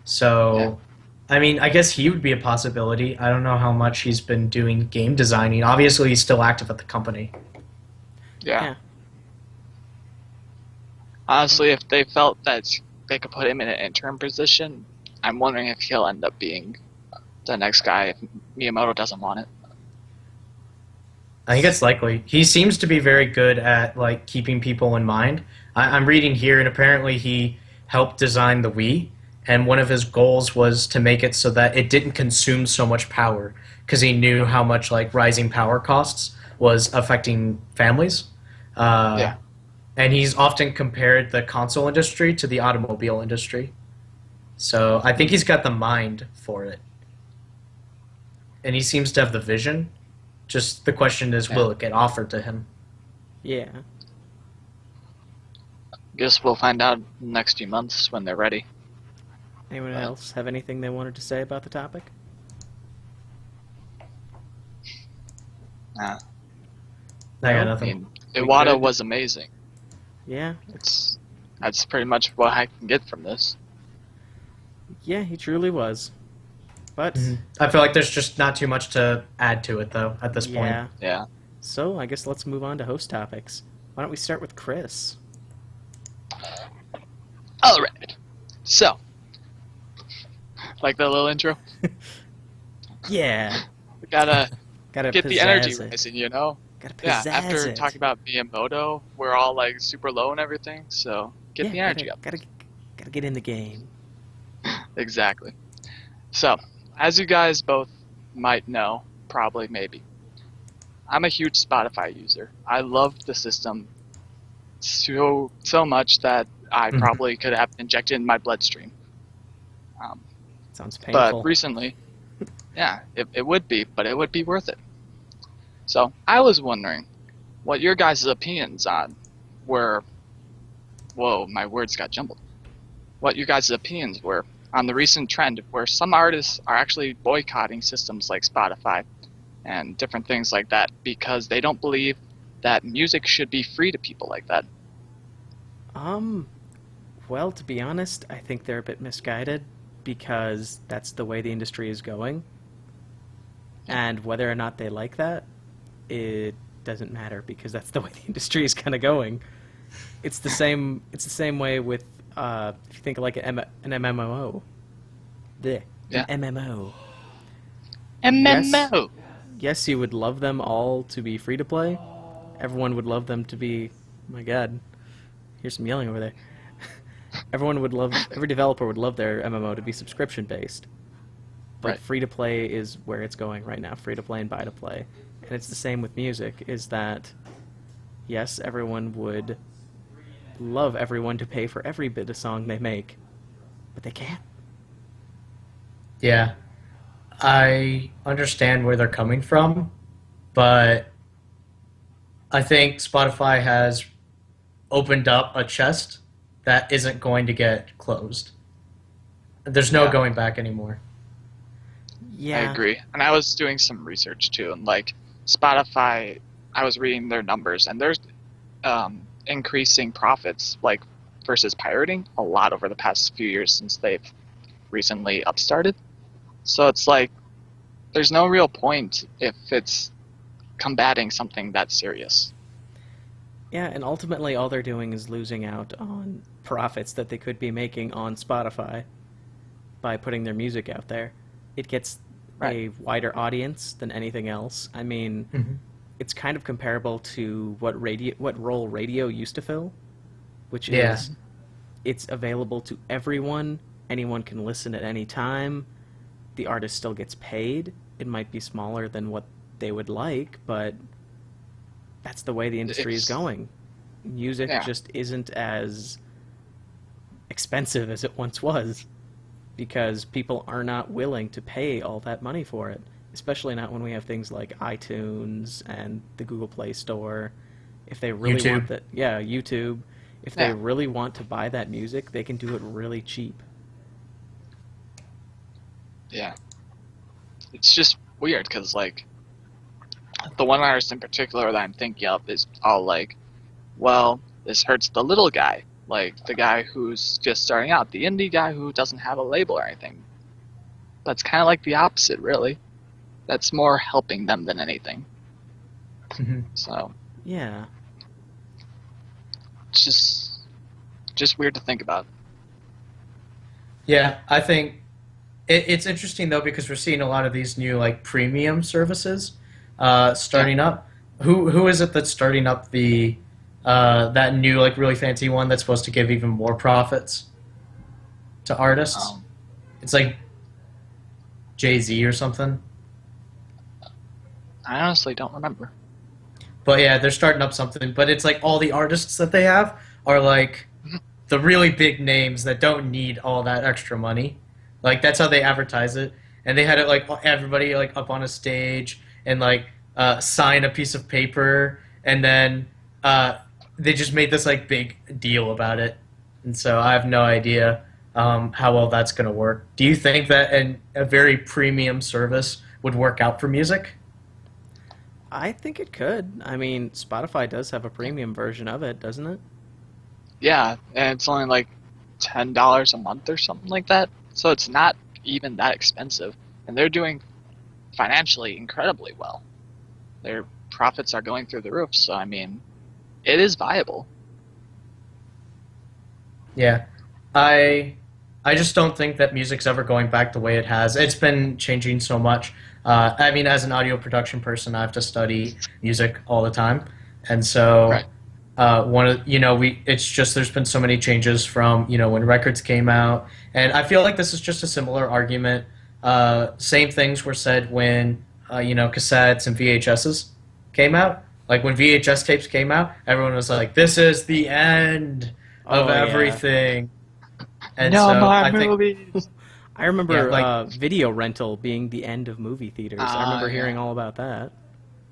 B: So, I mean, I guess he would be a possibility. I don't know how much he's been doing game designing. Obviously, he's still active at the company.
C: Yeah. Honestly, if they felt that they could put him in an interim position, I'm wondering if he'll end up being the next guy if Miyamoto doesn't want it.
B: I think it's likely. He seems to be very good at like keeping people in mind. I'm reading here, and apparently he helped design the Wii, and one of his goals was to make it so that it didn't consume so much power because he knew how much like rising power costs was affecting families.
C: Yeah.
B: And he's often compared the console industry to the automobile industry. So I think he's got the mind for it. And he seems to have the vision. Just the question is, will it get offered to him?
A: Yeah.
C: Guess we'll find out in the next few months when they're ready.
A: Anyone else have anything they wanted to say about the topic?
C: Uh,
B: I got
C: I
B: nothing.
C: mean,
B: We
C: Iwata
B: could-
C: was amazing.
A: Yeah.
C: That's pretty much what I can get from this.
A: Yeah, he truly was. But,
B: Mhm. I feel like there's just not too much to add to it, though, at this point.
A: yeah.
C: Yeah.
A: So, I guess let's move on to host topics. Why don't we start with Chris?
C: All right. So, like the little intro,
A: Yeah.
C: we gotta
A: Gotta
C: get the energy
A: pizzazz it.
C: rising, you know?
A: Gotta
C: Yeah.
A: pizzazz
C: After
A: it.
C: talking about Miyamoto, we're all like super low and everything. So get the energy up.
A: Gotta get in the game.
C: Exactly. So, as you guys both might know, probably, maybe, I'm a huge Spotify user. I love the system so much that I
B: Mhm.
C: probably could have injected in my bloodstream.
A: Sounds painful.
C: But recently, yeah, it would be, but it would be worth it. So I was wondering what your guys' opinions on were. Whoa, my words got jumbled. What your guys' opinions were on the recent trend where some artists are actually boycotting systems like Spotify and different things like that because they don't believe that music should be free to people like that.
A: Well, to be honest, I think they're a bit misguided because that's the way the industry is going. And whether or not they like that, it doesn't matter because that's the way the industry is kind of going. It's the same way with if you think of like an MMO. Blech.
C: Yeah.
A: An MMO.
C: MMO.
A: Yes, you would love them all to be free to play. Everyone would love them to be. My God, here's some yelling over there. Every developer would love their MMO to be subscription based. But
C: Right.
A: free to play is where it's going right now. Free to play and buy to play, and it's the same with music. Is that yes, everyone would love everyone to pay for every bit of song they make, but they can't.
B: Yeah. I understand where they're coming from, but I think Spotify has opened up a chest that isn't going to get closed. There's no
C: Yeah.
B: going back anymore.
A: Yeah,
C: I agree. And I was doing some research too, and like Spotify, I was reading their numbers, and there's increasing profits like versus pirating a lot over the past few years since they've recently upstarted. So it's like there's no real point if it's combating something that serious.
A: Yeah, and ultimately all they're doing is losing out on profits that they could be making on Spotify by putting their music out there. It gets a wider audience than anything else. I mean,
B: Mhm.
A: it's kind of comparable to what role radio used to fill, which
B: Yeah.
A: is it's available to everyone. Anyone can listen at any time. The artist still gets paid. It might be smaller than what they would like, but that's the way the industry is
C: It's-
A: going. Music
C: Yeah.
A: just isn't as expensive as it once was. because people are not willing to pay all that money for it, especially not when we have things like iTunes and the Google Play Store. If they really
B: YouTube.
A: want that, yeah, YouTube. If they
C: Yeah.
A: really want to buy that music, they can do it really cheap.
C: Yeah. It's just weird because, like, the one artist in particular that I'm thinking of is all like, well, this hurts the little guy, like the guy who's just starting out, the indie guy who doesn't have a label or anything. That's kind of like the opposite, really. That's more helping them than anything.
B: Mhm.
C: So
A: Yeah.
C: it's just weird to think about.
B: Yeah, I think it's interesting though because we're seeing a lot of these new like premium services starting up. Who is it that's starting up the that new like really fancy one that's supposed to give even more profits to artists?
C: Um,
B: It's like Jay-Z or something.
C: I honestly don't remember.
B: But yeah, they're starting up something. But it's like all the artists that they have are like the really big names that don't need all that extra money. Like that's how they advertise it. And they had it like everybody like up on a stage and like sign a piece of paper, and then they just made this like big deal about it. And so I have no idea how well that's going to work. Do you think that a very premium service would work out for music?
A: I think it could. I mean, Spotify does have a premium version of it, doesn't it?
C: Yeah, and it's only like $10 a month or something like that. So it's not even that expensive, and they're doing financially incredibly well. Their profits are going through the roof. So I mean, it is viable.
B: Yeah, I just don't think that music's ever going back the way it has. It's been changing so much. I mean, as an audio production person, I have to study music all the time, and so
C: Right.
B: one of it's just there's been so many changes from when records came out, and I feel like this is just a similar argument. Same things were said when cassettes and VHSs came out. Like when VHS tapes came out, everyone was like, "This is the end of
A: Oh, yeah.
B: everything." And
C: No
B: so
C: more
B: I think,
C: movies.
A: I remember
B: Yeah, like-
A: video rental being the end of movie theaters. I remember
C: Yeah.
A: hearing all about that.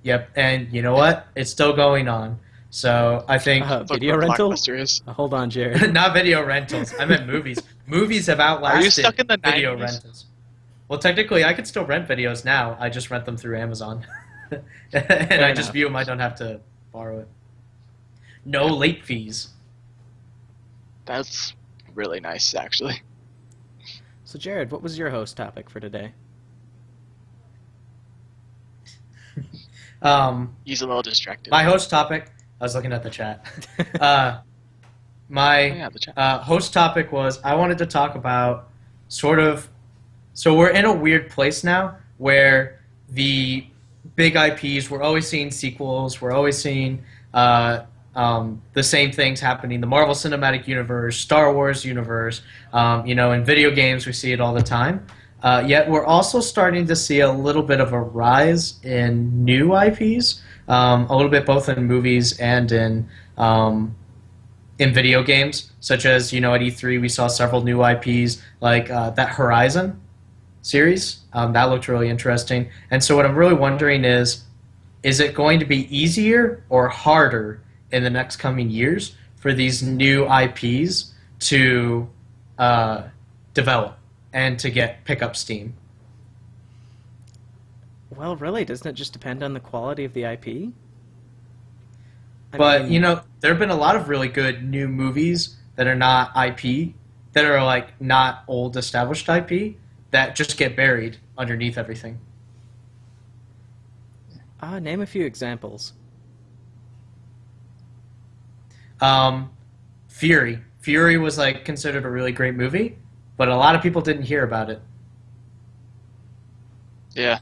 B: yep, and you know what? It's still going on. So I think
C: Look
A: Video
C: what
A: rental?
C: Blockbuster is.
A: Hold on, Jared.
B: not video rentals. I meant movies. Movies have outlasted
C: Are you stuck in the
B: video
C: 90s?
B: rentals. Well, technically, I could still rent videos now. I just rent them through Amazon, and I just
A: enough.
B: view them. I don't have to borrow it. No late fees.
C: That's really nice, actually.
A: So, Jared, what was your host topic for today?
C: He's a little distracted.
B: My host topic. I was looking at the chat. Uh, my
C: Oh, yeah, the chat.
B: host topic was I wanted to talk about sort of. So we're in a weird place now where the big IPs, we're always seeing sequels, we're always seeing the same things happening. The Marvel Cinematic Universe, Star Wars universe, in video games we see it all the time. Yet we're also starting to see a little bit of a rise in new IPs, a little bit both in movies and in video games, such as at E3 we saw several new IPs like that Horizon series. That looked really interesting. And so what I'm really wondering is it going to be easier or harder in the next coming years for these new IPs to develop and to pick up steam?
A: Well, really, doesn't it just depend on the quality of the IP?
B: But
A: mean,
B: there have been a lot of really good new movies that are not IP, that are like not old established IP, that just get buried underneath everything.
A: name a few examples.
B: Fury. Fury was like considered a really great movie, but a lot of people didn't hear about it.
C: Yeah.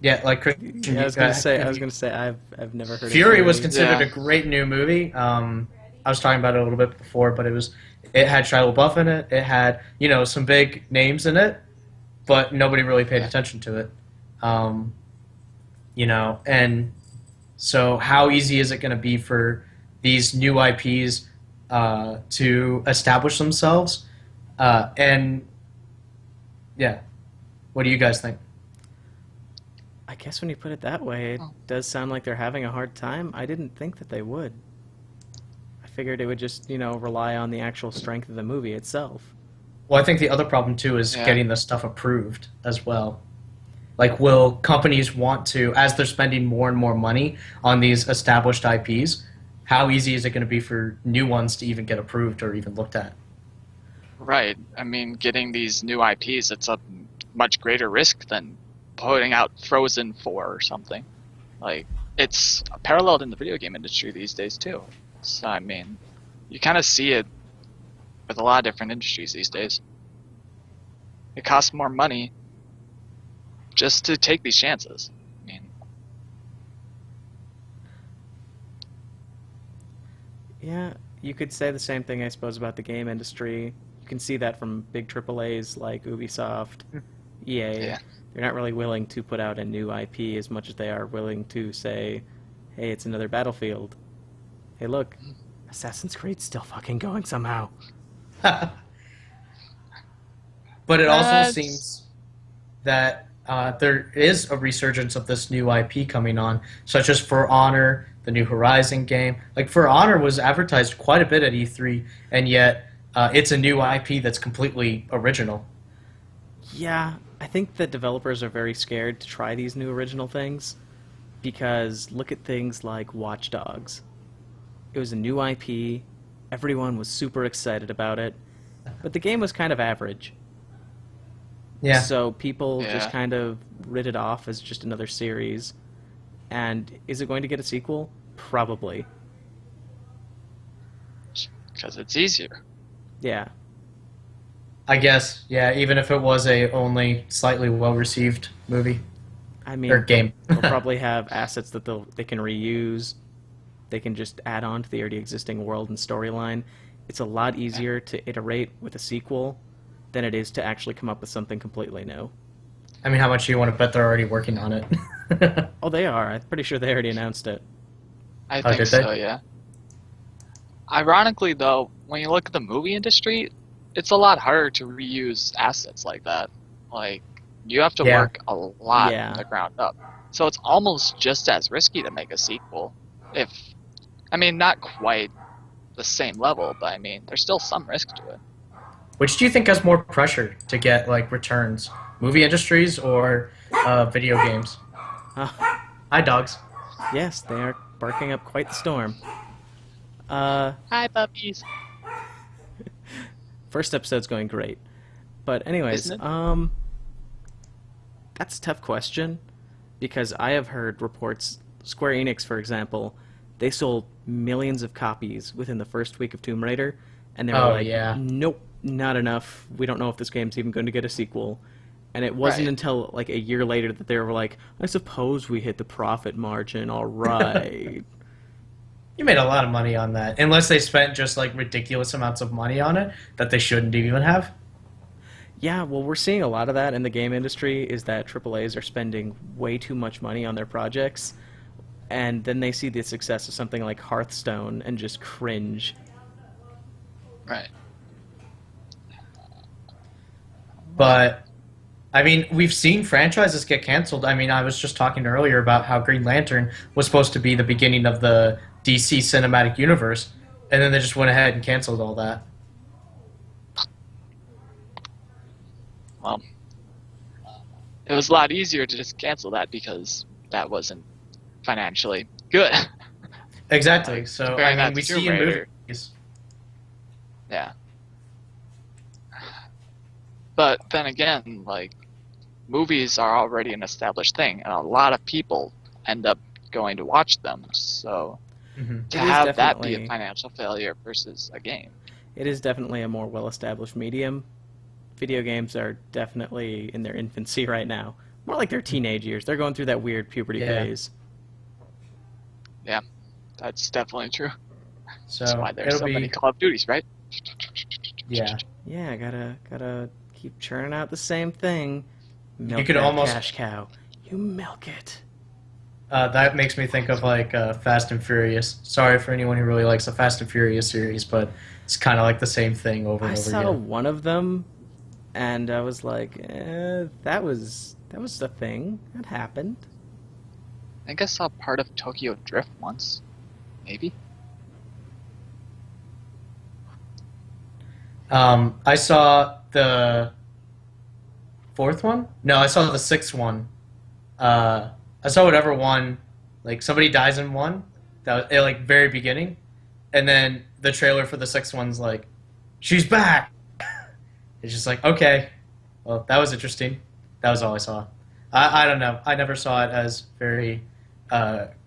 B: Yeah, like
A: Yeah, I was gonna say, I've never heard
B: Fury
A: of
B: was considered
C: Yeah.
B: a great new movie. I was talking about it a little bit before, but it had Shia LaBeouf in it. It had some big names in it, but nobody really paid attention to it. And so how easy is it going to be for these new IPs to establish themselves? And Yeah. What do you guys think?
A: I guess when you put it that way, it
C: Oh.
A: does sound like they're having a hard time. I didn't think that they would. I figured it would just, rely on the actual strength of the movie itself.
B: Well, I think the other problem too is
C: Yeah.
B: getting the stuff approved as well. Like, will companies want to, as they're spending more and more money on these established IPs, how easy is it going to be for new ones to even get approved or even looked at?
C: Right. I mean, getting these new IPs, it's a much greater risk than putting out Frozen 4 or something. Like, it's paralleled in the video game industry these days, too. So, I mean, you kind of see it with a lot of different industries these days. It costs more money just to take these chances. I mean,
A: Yeah, you could say the same thing, I suppose, about the game industry. You can see that from big AAAs like Ubisoft, EA.
C: Yeah.
A: They're not really willing to put out a new IP as much as they are willing to say, hey, it's another Battlefield. Hey, look, Assassin's Creed's still fucking going somehow.
B: But it also
C: That's-
B: seems that there is a resurgence of this new IP coming on, such as For Honor, the new Horizon game. Like, For Honor was advertised quite a bit at E3, and yet it's a new IP that's completely original.
A: Yeah, I think that developers are very scared to try these new original things because look at things like Watch Dogs. It was a new IP, everyone was super excited about it, but the game was kind of average.
B: Yeah.
A: So people just
C: Yeah.
A: kind of writ it off as just another series. And is it going to get a sequel? Probably.
C: because it's easier.
A: Yeah.
B: I guess, yeah, even if it was a only slightly well-received movie
A: I mean,
B: or game.
A: they'll probably have assets that they can reuse. They can just add on to the already existing world and storyline. It's a lot easier to iterate with a sequel than it is to actually come up with something completely new.
B: I mean, how much do you want to bet they're already working on it?
A: Oh, they are. I'm pretty sure they already announced it.
C: I
B: Oh,
C: think
B: did they?
C: so, yeah. Ironically, though, when you look at the movie industry, it's a lot harder to reuse assets like that. Like, you have to
B: Yeah.
C: work a lot
A: Yeah.
C: from the ground up. So it's almost just as risky to make a sequel. Not quite the same level, but I mean, there's still some risk to it.
B: Which do you think has more pressure to get, like, returns? Movie industries or video games?
A: Ah,
B: Hi, dogs.
A: yes, they are barking up quite the storm.
C: Hi, puppies.
A: First episode's going great. But anyways,
C: Isn't it?
A: That's a tough question because I have heard reports, Square Enix, for example, they sold millions of copies within the first week of Tomb Raider, and they were
B: Oh,
A: like,
B: yeah.
A: nope, not enough. We don't know if this game's even going to get a sequel. And it wasn't
C: Right.
A: until like a year later that they were like, I suppose we hit the profit margin, all right.
B: You made a lot of money on that. Unless they spent just, like, ridiculous amounts of money on it that they shouldn't even have.
A: Yeah, well, we're seeing a lot of that in the game industry is that AAAs are spending way too much money on their projects, and then they see the success of something like Hearthstone and just cringe.
C: Right.
B: But, I mean, we've seen franchises get canceled. I mean, I was just talking earlier about how Green Lantern was supposed to be the beginning of the DC cinematic universe, and then they just went ahead and canceled all that.
C: Well, it was a lot easier to just cancel that because that wasn't financially good.
B: Exactly. So, I
C: Comparing
B: mean,
C: that
B: we
C: to
B: see
C: Tomb
B: in
C: Raider.
B: movies.
C: Yeah. But then again, like, movies are already an established thing, and a lot of people end up going to watch them. So
B: Mhm.
C: to
A: It is
C: have that be
A: definitely-
C: a financial failure versus a game.
A: It is definitely a more well-established medium. Video games are definitely in their infancy right now. More like their teenage years. They're going through that weird puberty
B: Yeah.
A: phase.
C: That's definitely true.
B: So,
C: That's why there's
B: it'll
C: so
B: be,
C: many Call of Duties, right?
B: yeah.
A: Yeah, gotta keep churning out the same thing. Milk
B: could
A: that
B: almost-
A: cash cow. You milk it.
B: That makes me think of, like, Fast and Furious. Sorry for anyone who really likes the Fast and Furious series, but it's kind of like the same thing over
A: I
B: and over
A: saw
B: again.
A: one of them, And I was like, that was a thing that happened.
C: I think I saw part of Tokyo Drift once, maybe.
B: I saw the fourth one. No, I saw the sixth one. I saw whatever one. Like somebody dies in one. That was, like very beginning, and then the trailer for the sixth one's like, she's back. It's just like, okay, well, that was interesting. That was all I saw. I don't know. I never saw it as very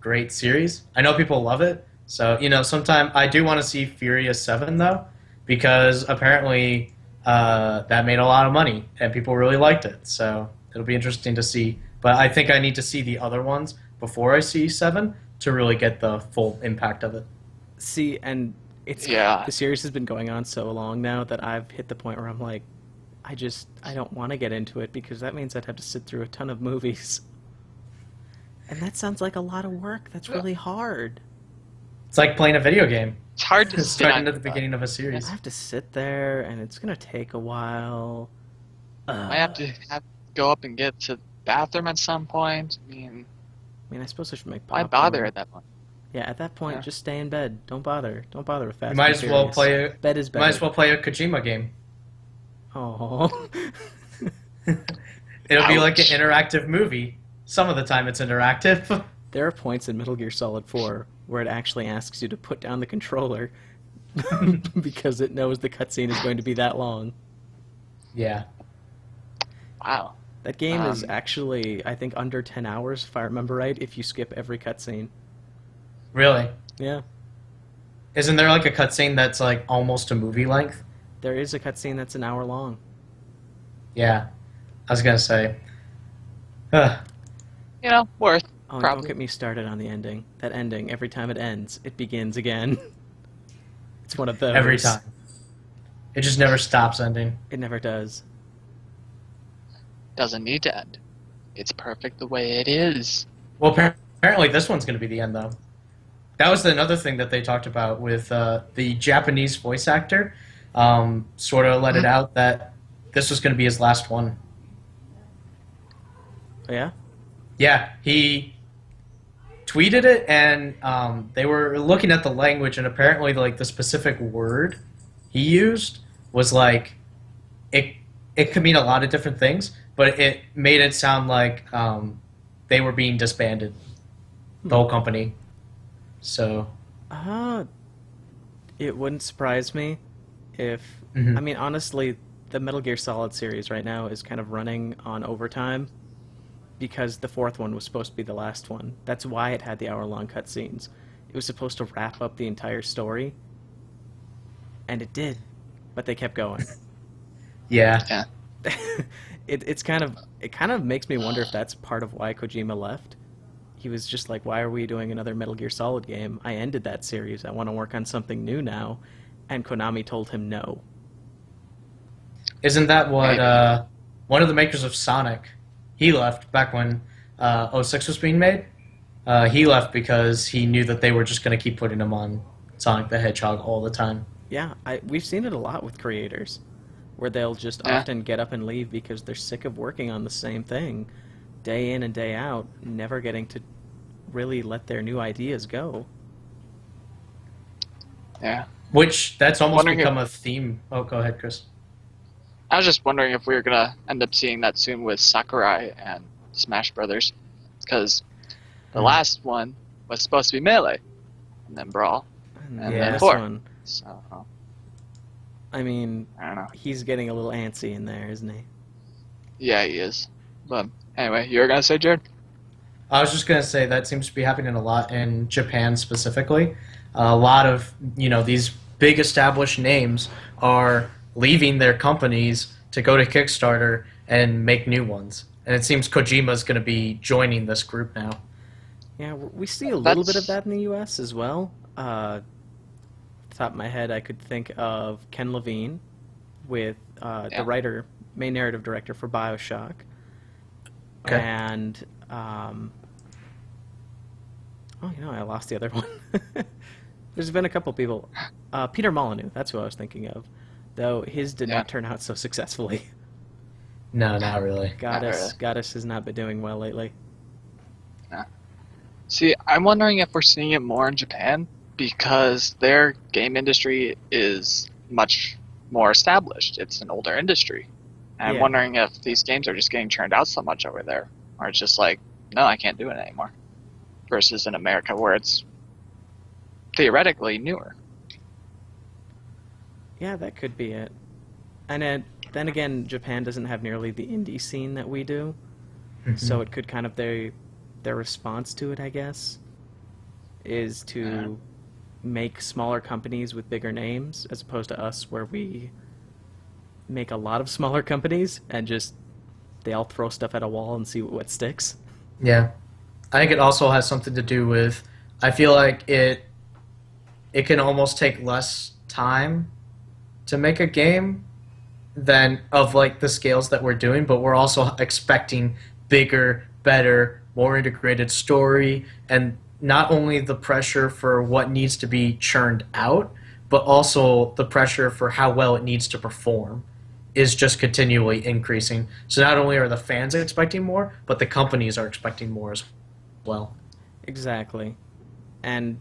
B: great series. I know people love it, so sometime I do want to see Furious 7 though, because apparently that made a lot of money and people really liked it. So it'll be interesting to see. But I think I need to see the other ones before I see 7 to really get the full impact of it.
A: See, and
C: Yeah.
A: the series has been going on so long now that I've hit the point where I'm like, I don't want to get into it because that means I'd have to sit through a ton of movies. And that sounds like a lot of work. That's really hard.
B: It's like playing a video game.
C: It's hard to sit
B: Starting
C: on
B: at the beginning of a
A: I
B: series.
A: have to sit there and it's gonna take a while.
C: I have to go up and get to the bathroom at some point.
A: I mean, I suppose I should make
C: Why
A: popcorn.
C: bother at that point?
A: Yeah, at that point,
C: Yeah.
A: just stay in bed. Don't bother. Don't bother with Fast
B: You might
A: and
B: as well
A: Furious.
B: play a
A: Bed is better.
B: might as well play a Kojima game.
A: Oh.
B: It'll be like an
C: Ouch.
B: interactive movie. Some of the time it's interactive.
A: There are points in Metal Gear Solid 4 where it actually asks you to put down the controller because it knows the cutscene is going to be that long.
B: Yeah.
C: Wow.
A: That game is
C: Um,
A: actually, I think, under 10 hours, if I remember right, if you skip every cutscene.
B: Really?
A: Yeah.
B: Isn't there like a cutscene that's like almost a movie length?
A: There is a cutscene that's an hour long.
B: Yeah. I was gonna say. Ugh.
C: Worth.
A: Oh, and
C: Probably.
A: don't get me started on the ending. That ending, every time it ends, it begins again. It's one of those.
B: Every time. It just never stops ending.
A: It never does.
C: Doesn't need to end. It's perfect the way it is.
B: Well, apparently this one's gonna be the end though. That was another thing that they talked about with the Japanese voice actor. Sort of let it out that this was going to be his last one.
A: Oh, yeah?
B: Yeah, he tweeted it, and they were looking at the language, and apparently, like the specific word he used was like it. It could mean a lot of different things, but it made it sound like they were being disbanded, the whole company. So,
A: It wouldn't surprise me if...
B: Mhm.
A: I mean, honestly, the Metal Gear Solid series right now is kind of running on overtime because the fourth one was supposed to be the last one. That's why it had the hour-long cutscenes. It was supposed to wrap up the entire story, and it did, but they kept going.
B: yeah,
A: It kind of makes me wonder if that's part of why Kojima left. He was just like, why are we doing another Metal Gear Solid game? I ended that series. I want to work on something new now. And Konami told him no.
B: isn't that what one of the makers of Sonic? He left back when 06 was being made. He left because he knew that they were just going to keep putting him on Sonic the Hedgehog all the time.
A: Yeah, we've seen it a lot with creators, where they'll just
C: Yeah.
A: often get up and leave because they're sick of working on the same thing, day in and day out, never getting to really let their new ideas go.
C: Yeah.
B: Which that's almost
C: Wondering
B: become a theme. Oh, go ahead, Chris.
C: I was just wondering if we were gonna end up seeing that soon with Sakurai and Smash Brothers, because the last one was supposed to be Melee, and then Brawl.
A: And
C: And
A: then
B: then
A: this
C: 4.
A: one,
C: So
A: I mean,
C: I don't know.
A: he's getting a little antsy in there, isn't he?
C: Yeah, he is. But anyway, you were gonna say, Jared?
B: I was just going to say that seems to be happening a lot in Japan specifically. A lot of these big established names are leaving their companies to go to Kickstarter and make new ones. And it seems Kojima's going to be joining this group now.
A: Yeah, we see a little bit of
C: That's-
A: that in the U.S. as well. Off the top of my head, I could think of Ken Levine with
C: Yeah.
A: the writer, main narrative director for Bioshock.
B: Okay.
A: And, I lost the other one. There's been a couple people. Peter Molyneux, that's who I was thinking of. Though his did
C: Yeah.
A: not turn out so successfully.
B: No, not really.
A: Goddess has not been doing well lately.
C: See, I'm wondering if we're seeing it more in Japan because their game industry is much more established. It's an older industry. And I'm
A: Yeah.
C: wondering if these games are just getting churned out so much over there, or it's just like, no, I can't do it anymore. Versus in America where it's theoretically newer.
A: Yeah, that could be it. And then again, Japan doesn't have nearly the indie scene that we do, so it could kind of their response to it, I guess, is to make smaller companies with bigger names as opposed to us where we make a lot of smaller companies and just they all throw stuff at a wall and see what sticks.
B: Yeah. I think it also has something to do with I feel like it can almost take less time to make a game than of like the scales that we're doing, but we're also expecting bigger, better, more integrated story and not only the pressure for what needs to be churned out, but also the pressure for how well it needs to perform is just continually increasing. So not only are the fans expecting more, but the companies are expecting more as well.
A: Exactly. And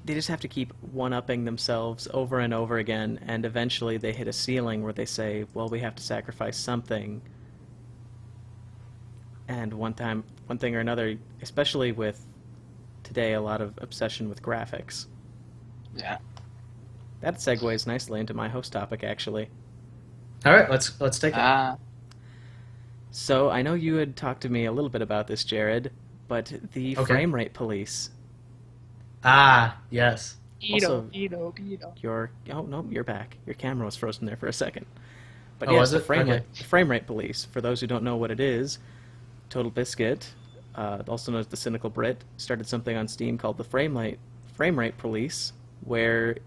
A: they just have to keep one-upping themselves over and over again, and eventually they hit a ceiling where they say, well, we have to sacrifice something. And one thing or another, especially with today, a lot of obsession with graphics.
C: Yeah.
A: That segues nicely into my host topic, actually.
B: All right, let's take it.
A: So I know you had talked to me a little bit about this, Jared, but the
B: Okay.
A: frame rate police.
B: Ah, yes.
A: Also,
C: Beedo.
A: oh no, you're back. Your camera was frozen there for a second. But
B: Oh,
A: yes,
B: was
A: the
B: it? Okay.
A: frame rate police. For those who don't know what it is, Total Biscuit, also known as the Cynical Brit, started something on Steam called the frame rate police, where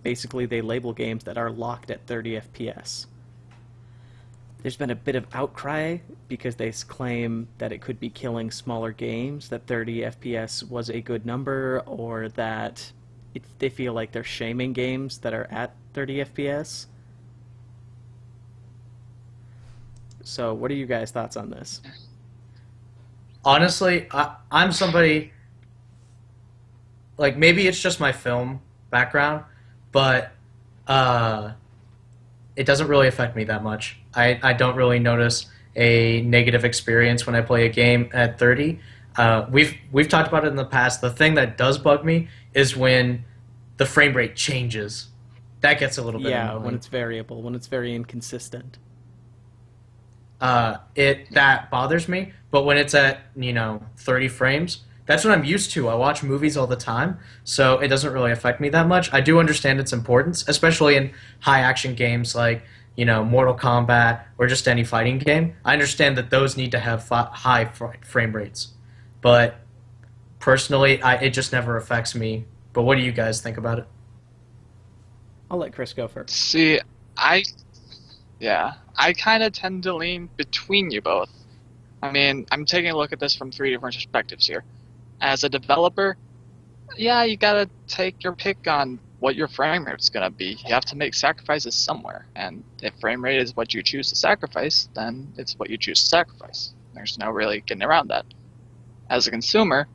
A: basically they label games that are locked at 30 FPS. There's been a bit of outcry because they claim that it could be killing smaller games, that 30 FPS was a good number, or that they feel like they're shaming games that are at 30 FPS. So, what are you guys' thoughts on this?
B: Honestly, I'm somebody like maybe it's just my film background, but it doesn't really affect me that much. I don't really notice a negative experience when I play a game at 30. We've talked about it in the past. The thing that does bug me is when the frame rate changes. That gets a little bit
A: Yeah,
B: annoying.
A: when it's variable, when it's very inconsistent.
B: That bothers me. But when it's at 30 frames, that's what I'm used to. I watch movies all the time, so it doesn't really affect me that much. I do understand its importance, especially in high action games like Mortal Kombat or just any fighting game. I understand that those need to have high frame rates, but personally, it just never affects me. But what do you guys think about it?
A: I'll let Chris go first.
C: See, I kind of tend to lean between you both. I mean, I'm taking a look at this from three different perspectives here. As a developer, yeah, you gotta take your pick on what your frame rate's gonna be. You have to make sacrifices somewhere, and if frame rate is what you choose to sacrifice, then it's what you choose to sacrifice. There's no really getting around that. As a consumer,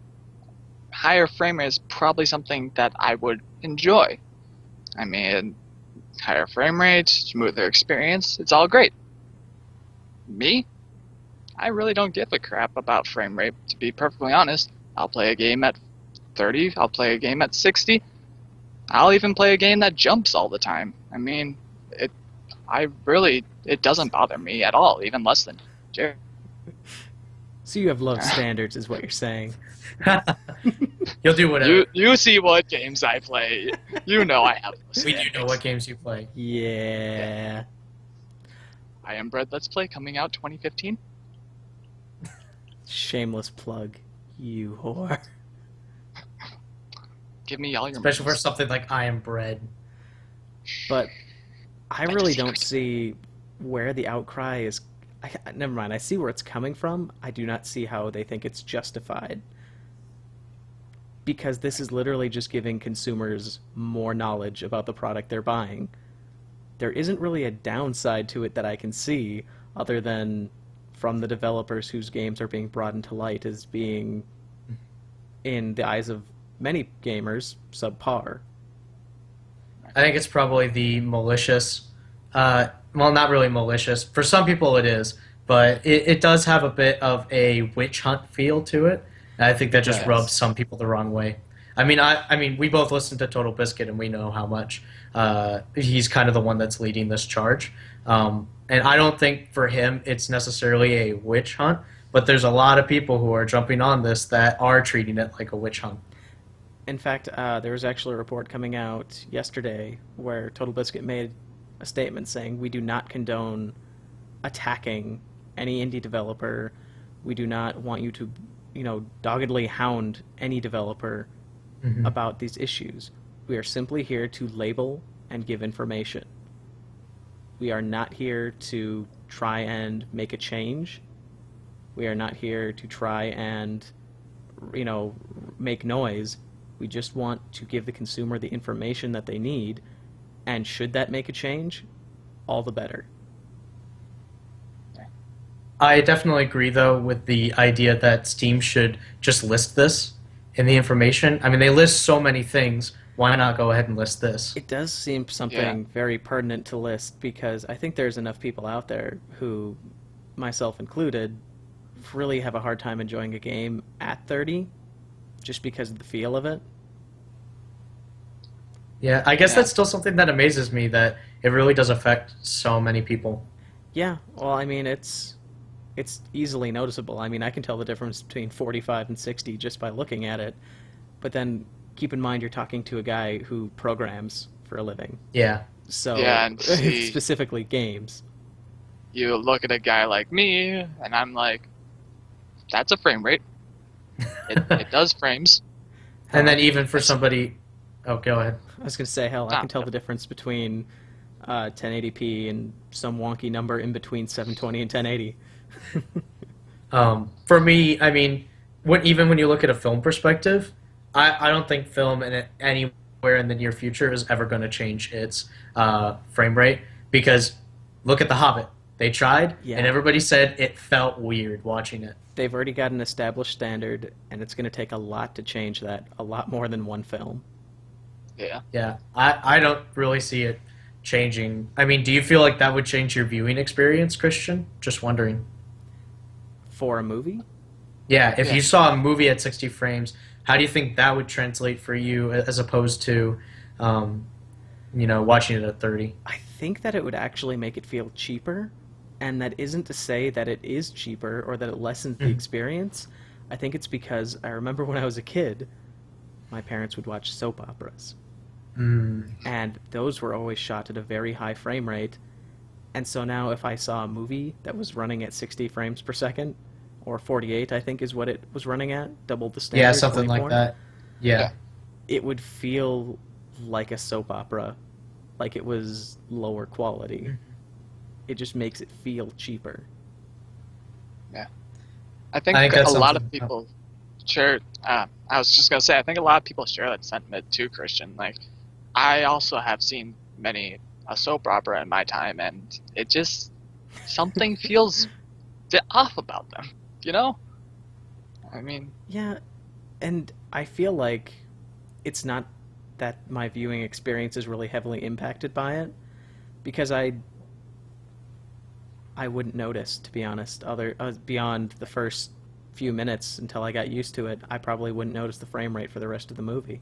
C: higher frame rate is probably something that I would enjoy. I mean, higher frame rate, smoother experience, it's all great. Me? I really don't give a crap about frame rate, to be perfectly honest. I'll play a game at 30, I'll play a game at 60, I'll even play a game that jumps all the time. I mean, it doesn't bother me at all, even less than Jared.
A: So you have low standards, is what you're saying.
B: You'll do whatever.
C: You see what games I play. You know I have those
B: We do know
C: standards.
B: what games you play.
A: Yeah.
C: I Am Bread Let's Play coming out 2015.
A: Shameless plug. You whore.
C: Give me all your
B: Especially for
C: movies.
B: something like I Am Bread.
A: But I really don't see where the outcry is. Never mind. I see where it's coming from. I do not see how they think it's justified. Because this is literally just giving consumers more knowledge about the product they're buying. there isn't really a downside to it that I can see, other than from the developers whose games are being brought into light as being, in the eyes of many gamers, subpar.
B: I think it's probably the malicious. Well, not really malicious. For some people, it is, but it does have a bit of a witch hunt feel to it. And I think that just
C: Yes.
B: rubs some people the wrong way. I mean, we both listen to Total Biscuit, and we know how much he's kind of the one that's leading this charge. And I don't think for him it's necessarily a witch hunt, but there's a lot of people who are jumping on this that are treating it like a witch hunt.
A: In fact, there was actually a report coming out yesterday where Total Biscuit made a statement saying, "We do not condone attacking any indie developer. We do not want you to, doggedly hound any developer about these issues. We are simply here to label and give information. We are not here to try and make a change. We are not here to try and, make noise. We just want to give the consumer the information that they need, and should that make a change, all the better."
B: I definitely agree, though, with the idea that Steam should just list this in the information. I mean, they list so many things. Why not go ahead and list this?
A: It does seem something very pertinent to list, because I think there's enough people out there who, myself included, really have a hard time enjoying a game at 30 just because of the feel of it.
B: Yeah, I guess
C: Yeah.
B: that's still something that amazes me, that it really does affect so many people.
A: Yeah, well, I mean, it's easily noticeable. I mean, I can tell the difference between 45 and 60 just by looking at it. But then keep in mind you're talking to a guy who programs for a living.
B: Yeah.
A: So
C: Yeah, and see-
A: specifically games.
C: You look at a guy like me, and I'm like, that's a frame rate. It does frames.
B: And then even for somebody... Oh, go ahead.
A: I was going to say, hell, I
C: Ah,
A: can tell
C: yeah.
A: the difference between 1080p and some wonky number in between 720 and 1080.
B: For me, I mean, even when you look at a film perspective, I don't think film anywhere in the near future is ever going to change its frame rate, because look at The Hobbit. They tried,
A: Yeah.
B: and everybody said it felt weird watching it.
A: They've already got an established standard, and it's going to take a lot to change that, a lot more than one film.
C: Yeah.
B: Yeah, I don't really see it changing. I mean, do you feel like that would change your viewing experience, Christian? Just wondering.
A: For a movie?
B: Yeah, if
C: Yeah.
B: you saw a movie at 60 frames, how do you think that would translate for you as opposed to, watching it at 30?
A: I think that it would actually make it feel cheaper, and that isn't to say that it is cheaper or that it lessens the experience. I think it's because I remember when I was a kid, my parents would watch soap operas, and those were always shot at a very high frame rate. And so now if I saw a movie that was running at 60 frames per second, or 48, I think is what it was running at, double the standard,
B: Yeah, something
A: 24,
B: like that. Yeah.
C: Yeah.
A: it would feel like a soap opera, like it was lower quality. It just makes it feel cheaper.
C: I think
B: I think
C: a
B: that's
C: lot
B: something-
C: of people share. I was just gonna say, I think a lot of people share that sentiment too, Christian. Like, I also have seen many a soap opera in my time, and it just something feels off about them. You know? I mean,
A: Yeah, and I feel like it's not that my viewing experience is really heavily impacted by it, because I wouldn't notice, to be honest. Beyond the first few minutes until I got used to it, I probably wouldn't notice the frame rate for the rest of the movie.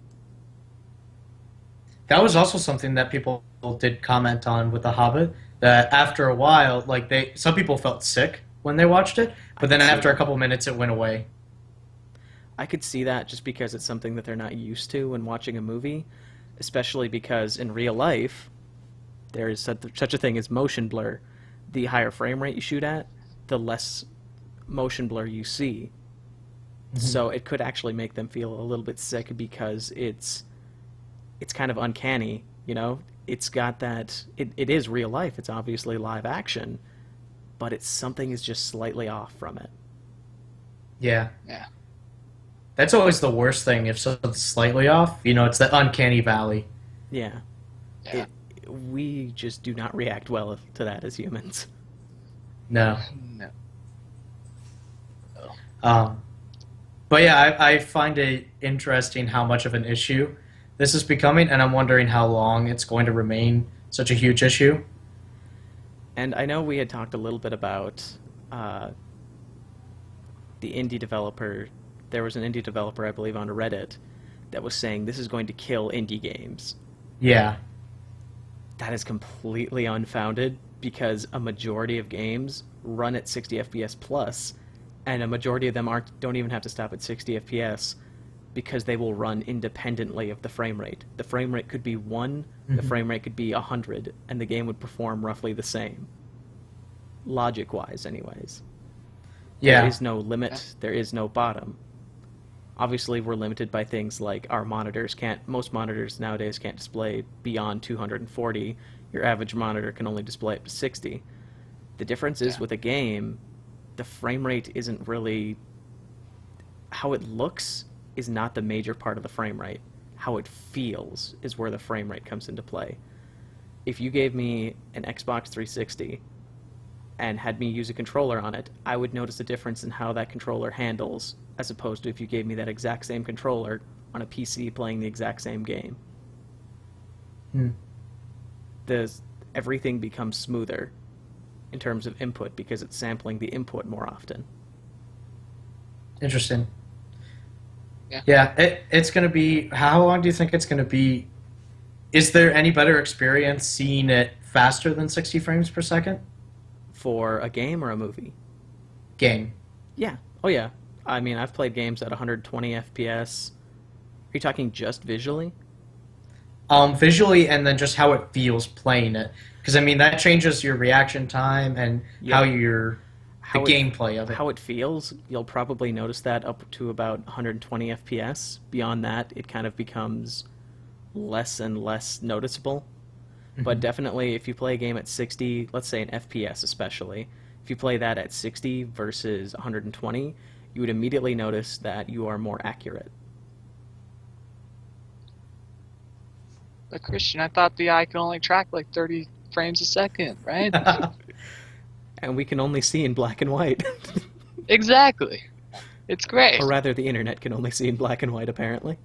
B: That was also something that people did comment on with The Hobbit, that after a while, like some people felt sick when they watched it, but then
A: I can see
B: after a
A: that.
B: couple minutes it went away.
A: I could see that just because it's something that they're not used to when watching a movie, especially because in real life, there is such a thing as motion blur. The higher frame rate you shoot at, the less motion blur you see. So it could actually make them feel a little bit sick, because it's kind of uncanny, It's got that, it is real life, it's obviously live action, but something is just slightly off from it.
B: Yeah.
C: yeah.
B: That's always the worst thing, if something's slightly off. It's that uncanny valley.
A: Yeah.
C: Yeah.
A: we just do not react well to that as humans.
B: No.
C: No.
B: But yeah, I find it interesting how much of an issue this is becoming, and I'm wondering how long it's going to remain such a huge issue.
A: And I know we had talked a little bit about the indie developer. There was an indie developer, I believe, on Reddit that was saying this is going to kill indie games.
B: Yeah.
A: That is completely unfounded because a majority of games run at 60 FPS plus, and a majority of them don't even have to stop at 60 FPS because they will run independently of the frame rate. The frame rate could be 1, the frame rate could be 100, and the game would perform roughly the same. Logic-wise, anyways.
B: Yeah.
A: There is no limit, there is no bottom. Obviously, we're limited by things like our monitors most monitors nowadays can't display beyond 240. Your average monitor can only display up to 60. The difference is with a game, the frame rate isn't really... How it looks is not the major part of the frame rate. How it feels is where the frame rate comes into play. If you gave me an Xbox 360 and had me use a controller on it, I would notice a difference in how that controller handles, as opposed to if you gave me that exact same controller on a PC playing the exact same game. Everything becomes smoother in terms of input because it's sampling the input more often.
B: Interesting.
C: Yeah.
B: Yeah, it's going to be... How long do you think it's going to be? Is there any better experience seeing it faster than 60 frames per second?
A: For a game or a movie?
B: Game.
A: Yeah. Oh, yeah. I mean, I've played games at 120 FPS. Are you talking just visually?
B: Visually, and then just how it feels playing it. Because, I mean, that changes your reaction time and how the gameplay of it.
A: How it feels, you'll probably notice that up to about 120 FPS. Beyond that, it kind of becomes less and less noticeable. But definitely, if you play a game at 60, let's say an FPS especially, if you play that at 60 versus 120, you would immediately notice that you are more accurate.
C: But Christian, I thought the eye could only track like 30 frames a second, right?
A: And we can only see in black and white.
C: Exactly. It's great.
A: Or rather, the internet can only see in black and white, apparently.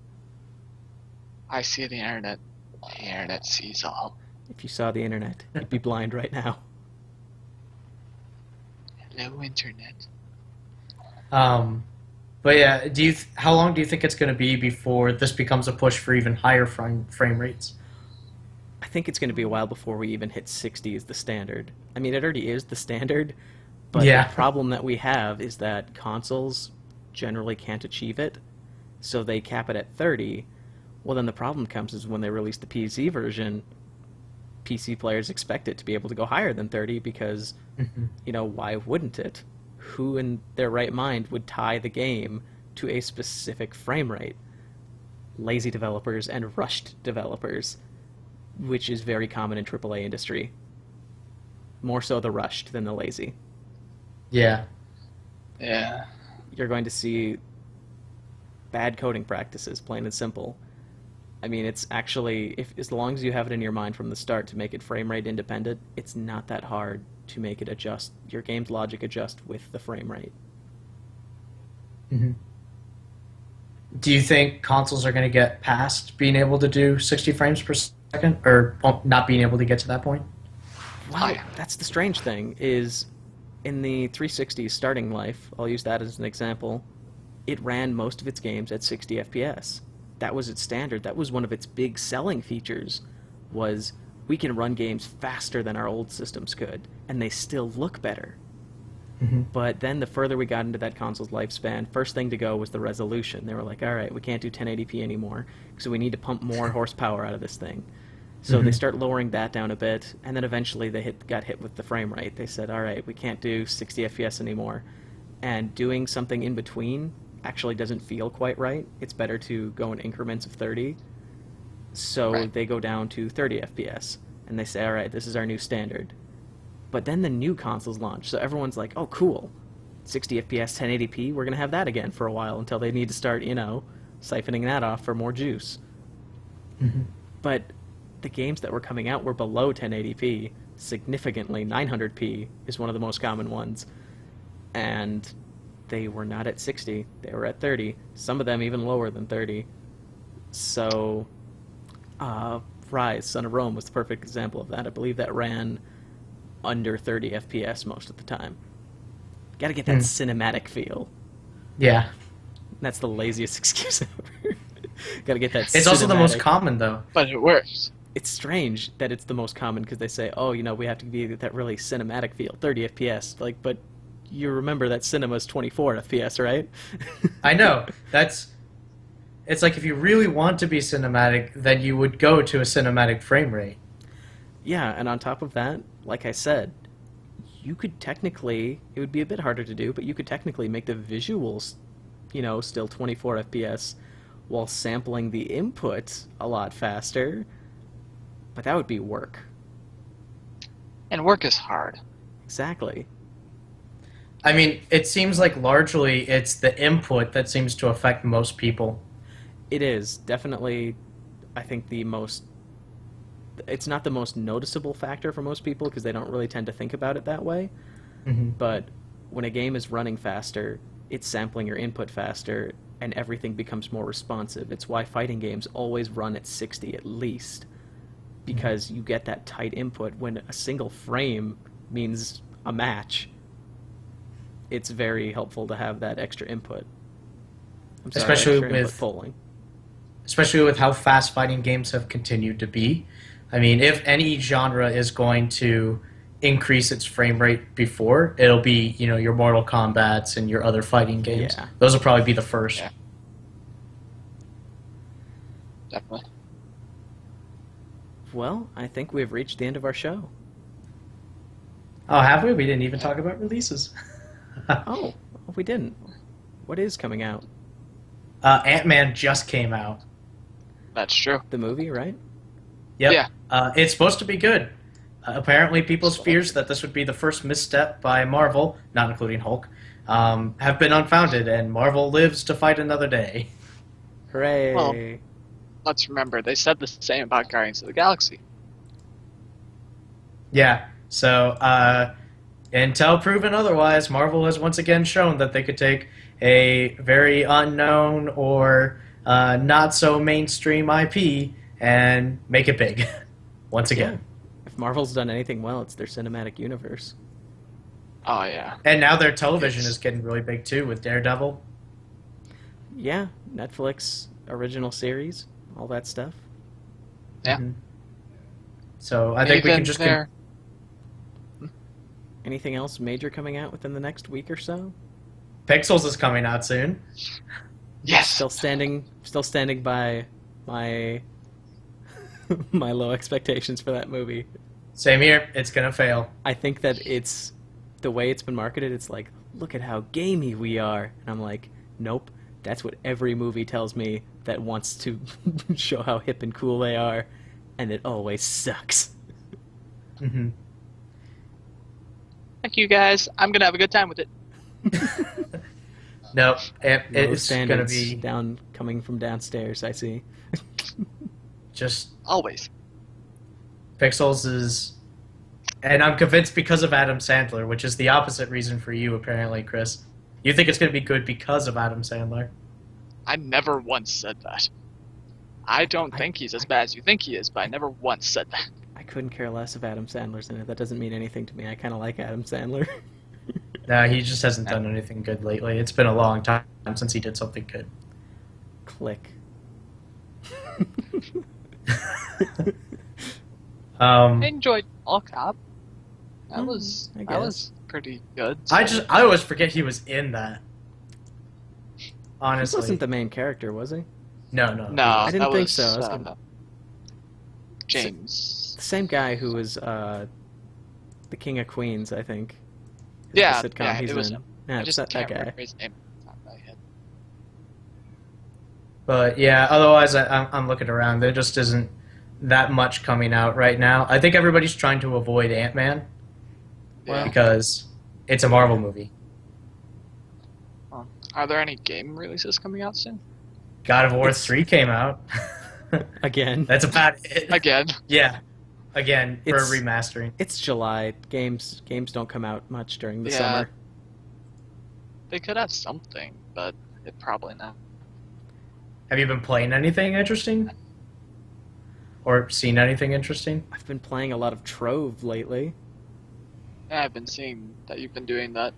C: I see the internet. The internet sees all.
A: If you saw the internet, you'd be blind right now.
C: Hello, internet.
B: But yeah, how long do you think it's going to be before this becomes a push for even higher frame rates?
A: I think it's going to be a while before we even hit 60 as the standard. I mean, it already is the standard, but the problem that we have is that consoles generally can't achieve it, so they cap it at 30. Well, then the problem comes is when they release the PC version, PC players expect it to be able to go higher than 30 because, why wouldn't it? Who in their right mind would tie the game to a specific frame rate? Lazy developers and rushed developers, which is very common in AAA industry. More so the rushed than the lazy.
B: Yeah.
C: Yeah.
A: You're going to see bad coding practices, plain and simple. I mean, it's actually, as long as you have it in your mind from the start to make it frame rate independent, it's not that hard to make it adjust, your game's logic adjust with the frame rate.
B: Do you think consoles are going to get past being able to do 60 frames per second, or not being able to get to that point?
A: Wow, that's the strange thing, is in the 360's starting life, I'll use that as an example, it ran most of its games at 60 FPS. That was its standard. That was one of its big selling features, was we can run games faster than our old systems could, and they still look better. But then the further we got into that console's lifespan, first thing to go was the resolution. They were like, all right, we can't do 1080p anymore, so we need to pump more horsepower out of this thing. So they start lowering that down a bit, and then eventually they got hit with the frame rate. They said, all right, we can't do 60 FPS anymore. And doing something in between actually doesn't feel quite right. It's better to go in increments of 30. So they go down to 30 FPS, and they say, all right, this is our new standard. But then the new consoles launch, so everyone's like, oh, cool. 60 FPS, 1080p, we're going to have that again for a while until they need to start, siphoning that off for more juice. But the games that were coming out were below 1080p significantly. 900p is one of the most common ones, and they were not at 60. They were at 30. Some of them even lower than 30. So, Rise, Son of Rome was the perfect example of that. I believe that ran under 30 FPS most of the time. Got to get that cinematic feel.
B: Yeah.
A: That's the laziest excuse ever. Got to get that.
B: It's also the most
A: cinematic.
B: common, though.
C: But it works.
A: It's strange that it's the most common because they say, oh, we have to give you that really cinematic feel, 30 FPS. Like, but you remember that cinema's 24 FPS, right?
B: I know. It's like if you really want to be cinematic, then you would go to a cinematic frame rate.
A: Yeah, and on top of that, like I said, you could technically, it would be a bit harder to do, but you could technically make the visuals, still 24 FPS while sampling the input a lot faster. But that would be work.
C: And work is hard.
A: Exactly.
B: I mean, it seems like largely it's the input that seems to affect most people.
A: It is definitely, I think, it's not the most noticeable factor for most people because they don't really tend to think about it that way.
B: Mm-hmm.
A: But when a game is running faster, it's sampling your input faster, and everything becomes more responsive. It's why fighting games always run at 60 at least, because you get that tight input when a single frame means a match. It's very helpful to have that extra input.
B: Especially
A: extra input
B: with
A: polling.
B: Especially with how fast fighting games have continued to be. I mean, if any genre is going to increase its frame rate before, it'll be, your Mortal Kombats and your other fighting games.
A: Yeah.
B: Those will probably be the first.
C: Yeah. Definitely.
A: Well, I think we've reached the end of our show.
B: Oh, have we? We didn't even talk about releases.
A: Oh, we didn't. What is coming out?
B: Ant-Man just came out.
C: That's true.
A: The movie, right?
B: Yep.
C: Yeah.
B: It's supposed to be good. Apparently, people's fears that this would be the first misstep by Marvel, not including Hulk, have been unfounded, and Marvel lives to fight another day.
A: Hooray!
C: Well, let's remember, they said the same about Guardians of the Galaxy.
B: Yeah, so until proven otherwise, Marvel has once again shown that they could take a very unknown or not so mainstream IP and make it big. Once again.
A: If Marvel's done anything well, it's their cinematic universe.
C: Oh, yeah.
B: And now their television is getting really big too with Daredevil.
A: Yeah, Netflix original series, all that stuff.
C: Yeah.
B: Mhm. So I think we
C: Even
B: can just...
C: their-
A: Anything else major coming out within the next week or so?
B: Pixels is coming out soon.
C: Yes!
A: Still standing by my my low expectations for that movie.
B: Same here. It's going to fail.
A: I think that it's the way it's been marketed, it's like, look at how gamey we are. And I'm like, nope, that's what every movie tells me that wants to show how hip and cool they are, and it always sucks.
B: Mm-hmm.
C: Thank you, guys. I'm going to have a good time with it.
B: No,
A: Low
B: it's going to
A: standards
B: be
A: coming from downstairs, I see.
B: just...
C: Always.
B: Pixels is... And I'm convinced because of Adam Sandler, which is the opposite reason for you, apparently, Chris. You think it's going to be good because of Adam Sandler.
C: I never once said that. I don't think he's as bad as you think he is, but I never once said that.
A: I couldn't care less if Adam Sandler's in it. That doesn't mean anything to me. I kind of like Adam Sandler.
B: No, he just hasn't done anything good lately. It's been a long time since he did something good.
A: Click.
C: I enjoyed All Cop. That
A: I
C: was
A: guess.
C: pretty good.
B: I always forget he was in that.
A: He
B: Honestly.
A: wasn't the main character, was he?
B: No.
C: No,
A: I didn't
C: that
A: think
C: was,
A: so. I was gonna-
C: James.
A: The same guy who was the King of Queens, I think. is
C: Yeah,
A: the sitcom
C: yeah,
A: he's
C: it was
A: in.
C: him.
A: Yeah,
C: I
A: it's
C: just
A: that
C: can't
A: guy.
C: remember his name. It's not in my head.
B: But yeah, otherwise I'm looking around. There just isn't that much coming out right now. I think everybody's trying to avoid Ant-Man
C: Yeah.
B: because it's a Marvel movie.
C: Are there any game releases coming out soon?
B: God of War
A: It's-
B: 3 came out.
A: Again.
B: That's about it.
C: Again.
B: Yeah. Again, for
A: It's-
B: remastering.
A: It's July. Games don't come out much during the
C: Yeah.
A: summer.
C: They could have something, but it probably not.
B: Have you been playing anything interesting? Or seen anything interesting?
A: I've been playing a lot of Trove lately.
C: Yeah, I've been seeing that you've been doing that.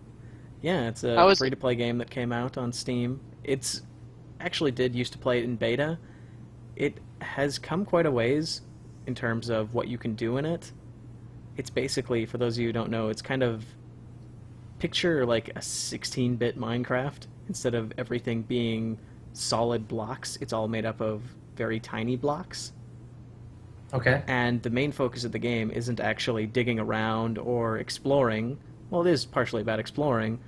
A: Yeah, it's
C: How
A: a
C: is it?
A: free-to-play game that came out on Steam. It's actually used to play it in beta. It has come quite a ways in terms of what you can do in it. It's basically, for those of you who don't know, it's kind of picture like a 16-bit Minecraft. Instead of everything being solid blocks, it's all made up of very tiny blocks.
B: Okay.
A: And the main focus of the game isn't actually digging around or exploring. Well, it is partially about exploring,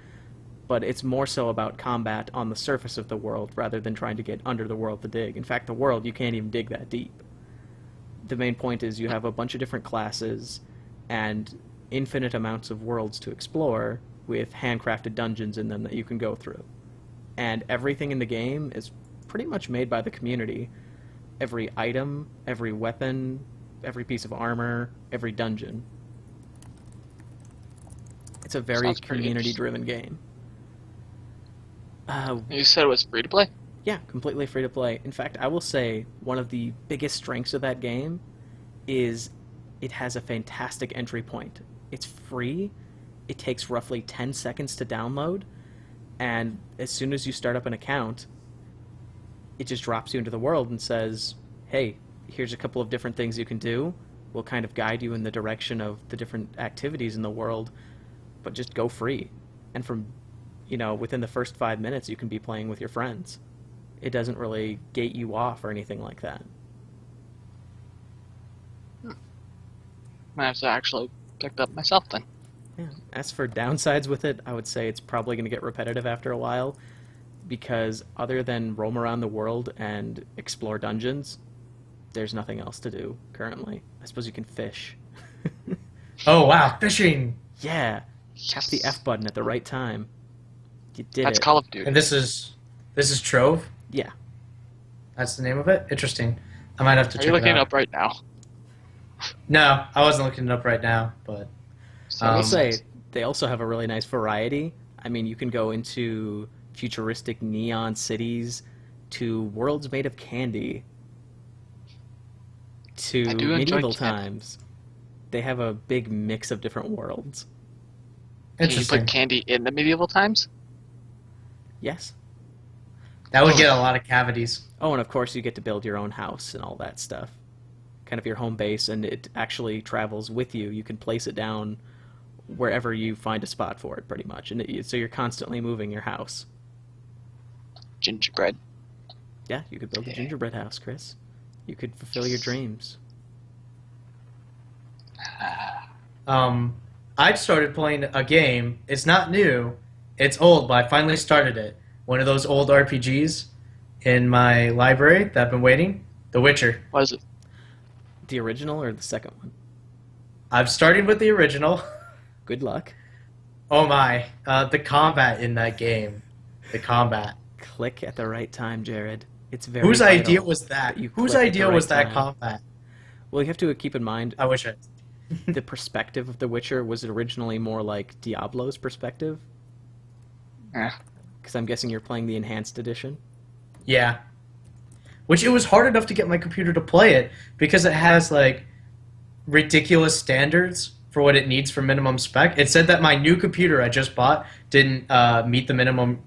A: but it's more so about combat on the surface of the world rather than trying to get under the world to dig. In fact, the world, you can't even dig that deep. The main point is you have a bunch of different classes and infinite amounts of worlds to explore with handcrafted dungeons in them that you can go through. And everything in the game is pretty much made by the community. Every item, every weapon, every piece of armor, every dungeon. It's a very
C: Sounds pretty
A: community-driven game.
C: You said it was free to play?
A: Yeah, completely free to play. In fact, I will say one of the biggest strengths of that game is it has a fantastic entry point. It's free. It takes roughly 10 seconds to download, and as soon as you start up an account, it just drops you into the world and says, hey, here's a couple of different things you can do. We'll kind of guide you in the direction of the different activities in the world, but just go free. And from, within the first 5 minutes, you can be playing with your friends. It doesn't really gate you off or anything like that.
C: I have to actually pick that up myself then.
A: Yeah. As for downsides with it, I would say it's probably going to get repetitive after a while, because other than roam around the world and explore dungeons, there's nothing else to do currently. I suppose you can fish.
B: Oh, wow. Fishing.
A: Yeah, tap the F button at the right time. You did
C: That's
A: it.
C: Call of Duty.
B: And this is Trove?
A: Yeah.
B: That's the name of it? Interesting. I might have to
C: Are
B: check
C: you looking
B: it
C: it
B: out.
C: up right now?
B: No, I wasn't looking it up right now, but
A: I will
B: Um,
A: say, they also have a really nice variety. I mean, you can go into futuristic neon cities, to worlds made of candy, to
C: I do enjoy
A: medieval
C: candy.
A: times. They have a big mix of different worlds.
C: Can you
B: interesting.
C: put candy in the medieval times?
A: Yes.
B: That would get a lot of cavities.
A: Oh, and of course you get to build your own house and all that stuff. Kind of your home base, and it actually travels with you. You can place it down wherever you find a spot for it, pretty much. And so you're constantly moving your house.
C: Gingerbread.
A: Yeah, you could build a
C: Yeah.
A: gingerbread house, Chris. You could fulfill your dreams.
B: I started playing a game. It's not new. It's old, but I finally started it. One of those old RPGs in my library that I've been waiting. The Witcher.
C: What is it?
A: The original or the second one?
B: I've started with the original.
A: Good luck.
B: Oh my. The combat in that game. The combat.
A: Click at the right time, Jared. It's very
B: Whose
A: vital
B: idea was that?
A: you
B: Whose
A: click at the
B: idea
A: right
B: was that
A: time.
B: combat?
A: Well, you have to keep in mind
B: I wish I.
A: the perspective of The Witcher was originally more like Diablo's perspective.
C: Eh.
A: Because I'm guessing you're playing the enhanced edition.
B: Yeah. Which it was hard enough to get my computer to play it because it has like ridiculous standards for what it needs for minimum spec. It said that my new computer I just bought didn't meet the minimum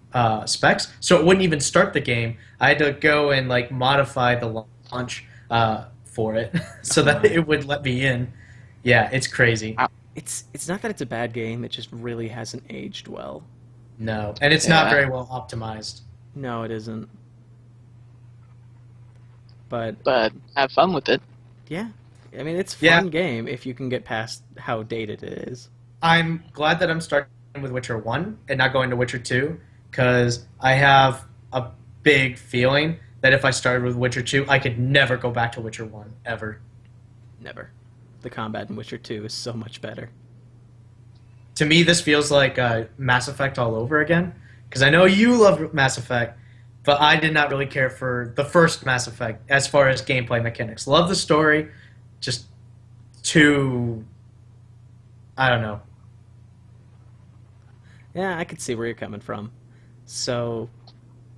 B: specs, so it wouldn't even start the game. I had to go and like modify the launch for it so that it would let me in. Yeah, it's crazy.
A: It's not that it's a bad game, it just really hasn't aged well.
B: No, and it's not
C: Yeah.
B: very well optimized.
A: No, it isn't. But
C: But have fun with it.
A: yeah, I mean it's a
B: Yeah.
A: fun game if you can get past how dated it is.
B: I'm glad that I'm starting with Witcher 1 and not going to Witcher 2 because I have a big feeling that if I started with Witcher 2, I could never go back to Witcher 1, ever.
A: Never. The combat in Witcher 2 is so much better.
B: To me, this feels like Mass Effect all over again because I know you love Mass Effect, but I did not really care for the first Mass Effect as far as gameplay mechanics. Love the story, just too. I don't know.
A: Yeah, I could see where you're coming from. So,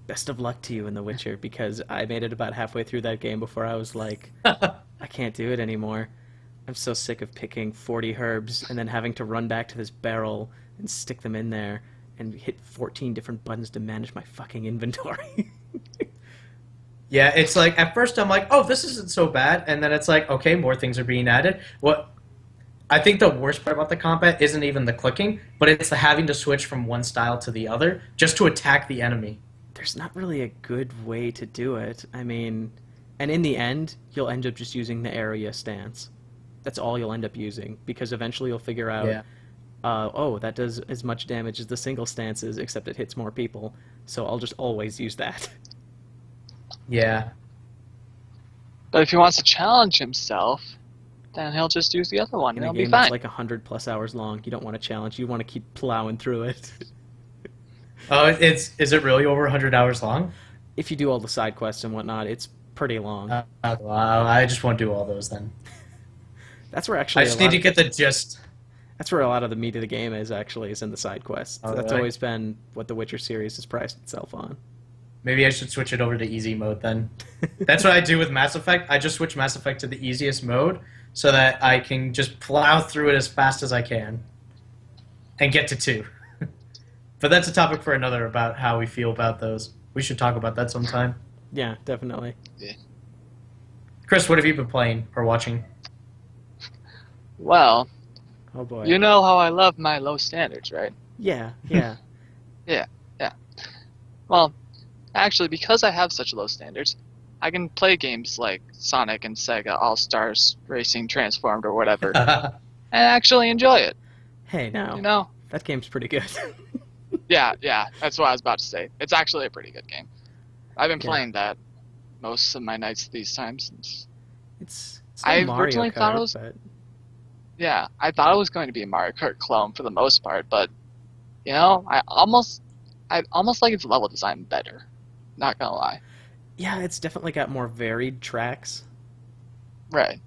A: best of luck to you in The Witcher, because I made it about halfway through that game before I was like, I can't do it anymore. I'm so sick of picking 40 herbs and then having to run back to this barrel and stick them in there and hit 14 different buttons to manage my fucking inventory.
B: Yeah, it's like at first I'm like, oh, this isn't so bad, and then it's like, okay, more things are being added. What I think the worst part about the combat isn't even the clicking, but it's the having to switch from one style to the other just to attack the enemy.
A: There's not really a good way to do it. I mean, and in the end, you'll end up just using the area stance. That's all you'll end up using, because eventually you'll figure out,
B: Yeah.
A: oh, that does as much damage as the single stances, except it hits more people. So I'll just always use that.
B: Yeah.
C: But if he wants to challenge himself, then he'll just use the other one,
A: In
C: and
A: a
C: he'll be
A: game that's
C: fine.
A: like 100+ hours long, you don't want to challenge. You want to keep plowing through it.
B: Oh, is it really over 100 hours long?
A: If you do all the side quests and whatnot, it's pretty long.
B: Wow, I just want to do all those then.
A: That's where
B: I
A: actually
B: just need to get the gist.
A: that's where a lot of the meat of the game is actually, is in the side quests.
B: Oh,
A: That's
B: really?
A: always been what the Witcher series has priced itself on.
B: Maybe I should switch it over to easy mode then. That's what I do with Mass Effect. I just switch Mass Effect to the easiest mode so that I can just plow through it as fast as I can and get to 2. But that's a topic for another about how we feel about those. We should talk about that sometime.
A: Yeah, definitely.
B: Chris, what have you been playing or watching?
C: Well,
A: Oh boy.
C: you know how I love my low standards, right?
A: Yeah, yeah.
C: Well, actually, because I have such low standards, I can play games like Sonic and Sega All-Stars Racing Transformed or whatever, and actually enjoy it,
A: Hey, now
C: you know?
A: that game's pretty good.
C: Yeah, that's what I was about to say. It's actually a pretty good game. I've been
A: Yeah.
C: playing that most of my nights these times.
A: It's
C: I
A: no Mario
C: originally
A: Kart,
C: thought it was-
A: but
C: Yeah, I thought it was going to be a Mario Kart clone for the most part, but, you know, I almost like its level design better. Not gonna lie.
A: yeah, it's definitely got more varied tracks.
C: Right.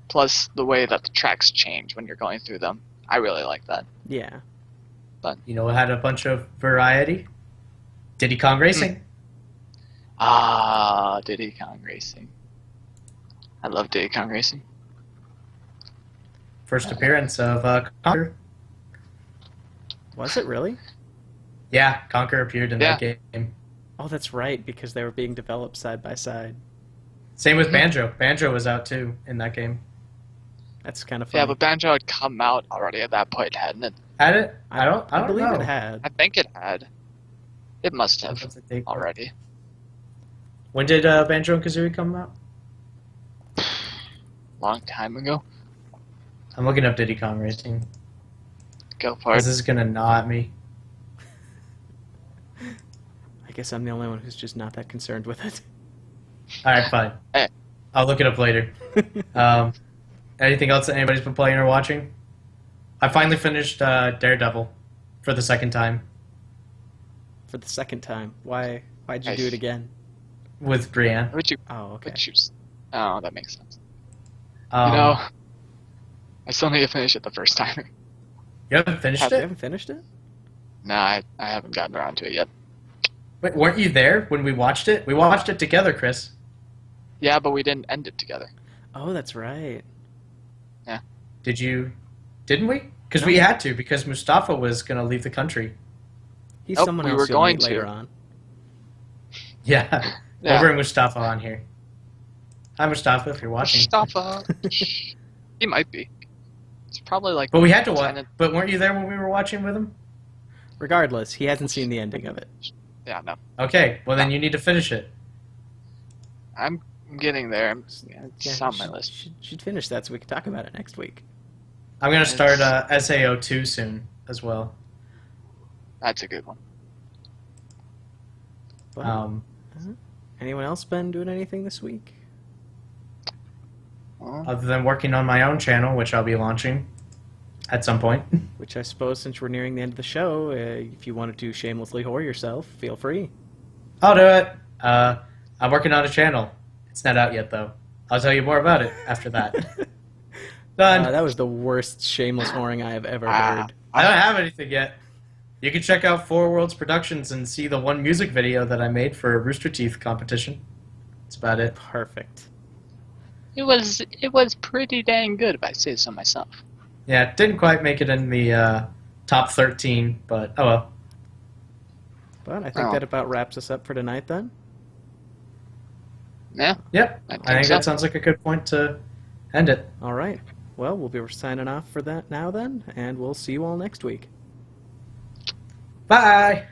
C: Plus, the way that the tracks change when you're going through them. I really like that.
A: Yeah.
B: You know, it had a bunch of variety. Diddy Kong Racing.
C: Ah, Diddy Kong Racing. I love Diddy Kong Racing.
B: First appearance of Conker.
A: Was it really?
B: Yeah, Conker appeared in that game.
A: Oh, that's right, because they were being developed side by side.
B: Same with Banjo. Banjo was out too in that game.
A: That's kind of funny.
C: Yeah, but Banjo had come out already at that point, hadn't it?
B: Had it? I don't
A: believe
B: know.
A: it had.
C: I think it had. It must have
B: What's the date for it?
C: already.
B: When did Banjo and Kazooie come out?
C: Long time ago.
B: I'm looking up Diddy Kong Racing.
C: Go for
B: This
C: it.
B: is gonna gnaw at me.
A: I guess I'm the only one who's just not that concerned with it.
B: All right, fine.
C: Hey.
B: I'll look it up later. Anything else that anybody's been playing or watching? I finally finished Daredevil for the second time
A: For the second time. Why'd you do
C: Nice.
A: it again?
B: with Brienne.
C: Would you?
A: Oh, okay.
C: Would you? Oh, that makes sense.
B: Um,
C: You know, I still need to finish it the first time.
B: you haven't finished
A: You
B: it?
A: haven't finished it?
C: Nah, I haven't gotten around to it yet.
B: Wait, weren't you there when we watched it? We watched it together, Chris.
C: Yeah, but we didn't end it together.
A: Oh, that's right.
B: Did you? Didn't we? Because
A: No.
B: we had to, because Mustafa was going to leave the country.
A: He's
C: Nope,
A: someone
C: we
A: else
C: were
A: you'll
C: going
A: meet later
C: to.
A: on.
B: Yeah.
C: Yeah.
B: We'll bring Mustafa on here. Hi, Mustafa, if you're watching.
C: Mustafa. He might be. It's probably like.
B: But we had to watch.
C: Lieutenant-
B: But weren't you there when we were watching with him?
A: Regardless, he hasn't seen the ending of it.
C: Yeah, no.
B: Okay, well then you need to finish it.
C: I'm getting there. It's
A: Yeah,
C: on my list.
A: should finish that so we can talk about it next week.
B: I'm going to start
C: It's-
B: SAO2 soon as well.
C: That's a good one.
A: But
B: Um,
A: anyone else been doing anything this week?
C: Well,
B: other than working on my own channel, which I'll be launching at some point.
A: Which I suppose, since we're nearing the end of the show, if you wanted to shamelessly whore yourself, feel free.
B: I'll do it. I'm working on a channel. It's not out yet, though. I'll tell you more about it after that. Done.
A: That was the worst shameless whoring I have ever
C: Ah.
A: heard.
B: I don't have anything yet. You can check out Four Worlds Productions and see the one music video that I made for a Rooster Teeth competition. That's about it.
A: Perfect.
C: It was pretty dang good, if I say so myself.
B: Yeah, didn't quite make it in the top 13, but oh well.
A: But I think
C: Oh.
A: that about wraps us up for tonight then.
C: Yeah,
B: Yep,
C: I
B: I
C: think
B: think
C: so.
B: that sounds like a good point to end it.
A: All right. Well, we'll be signing off for that now then, and we'll see you all next week.
B: Bye!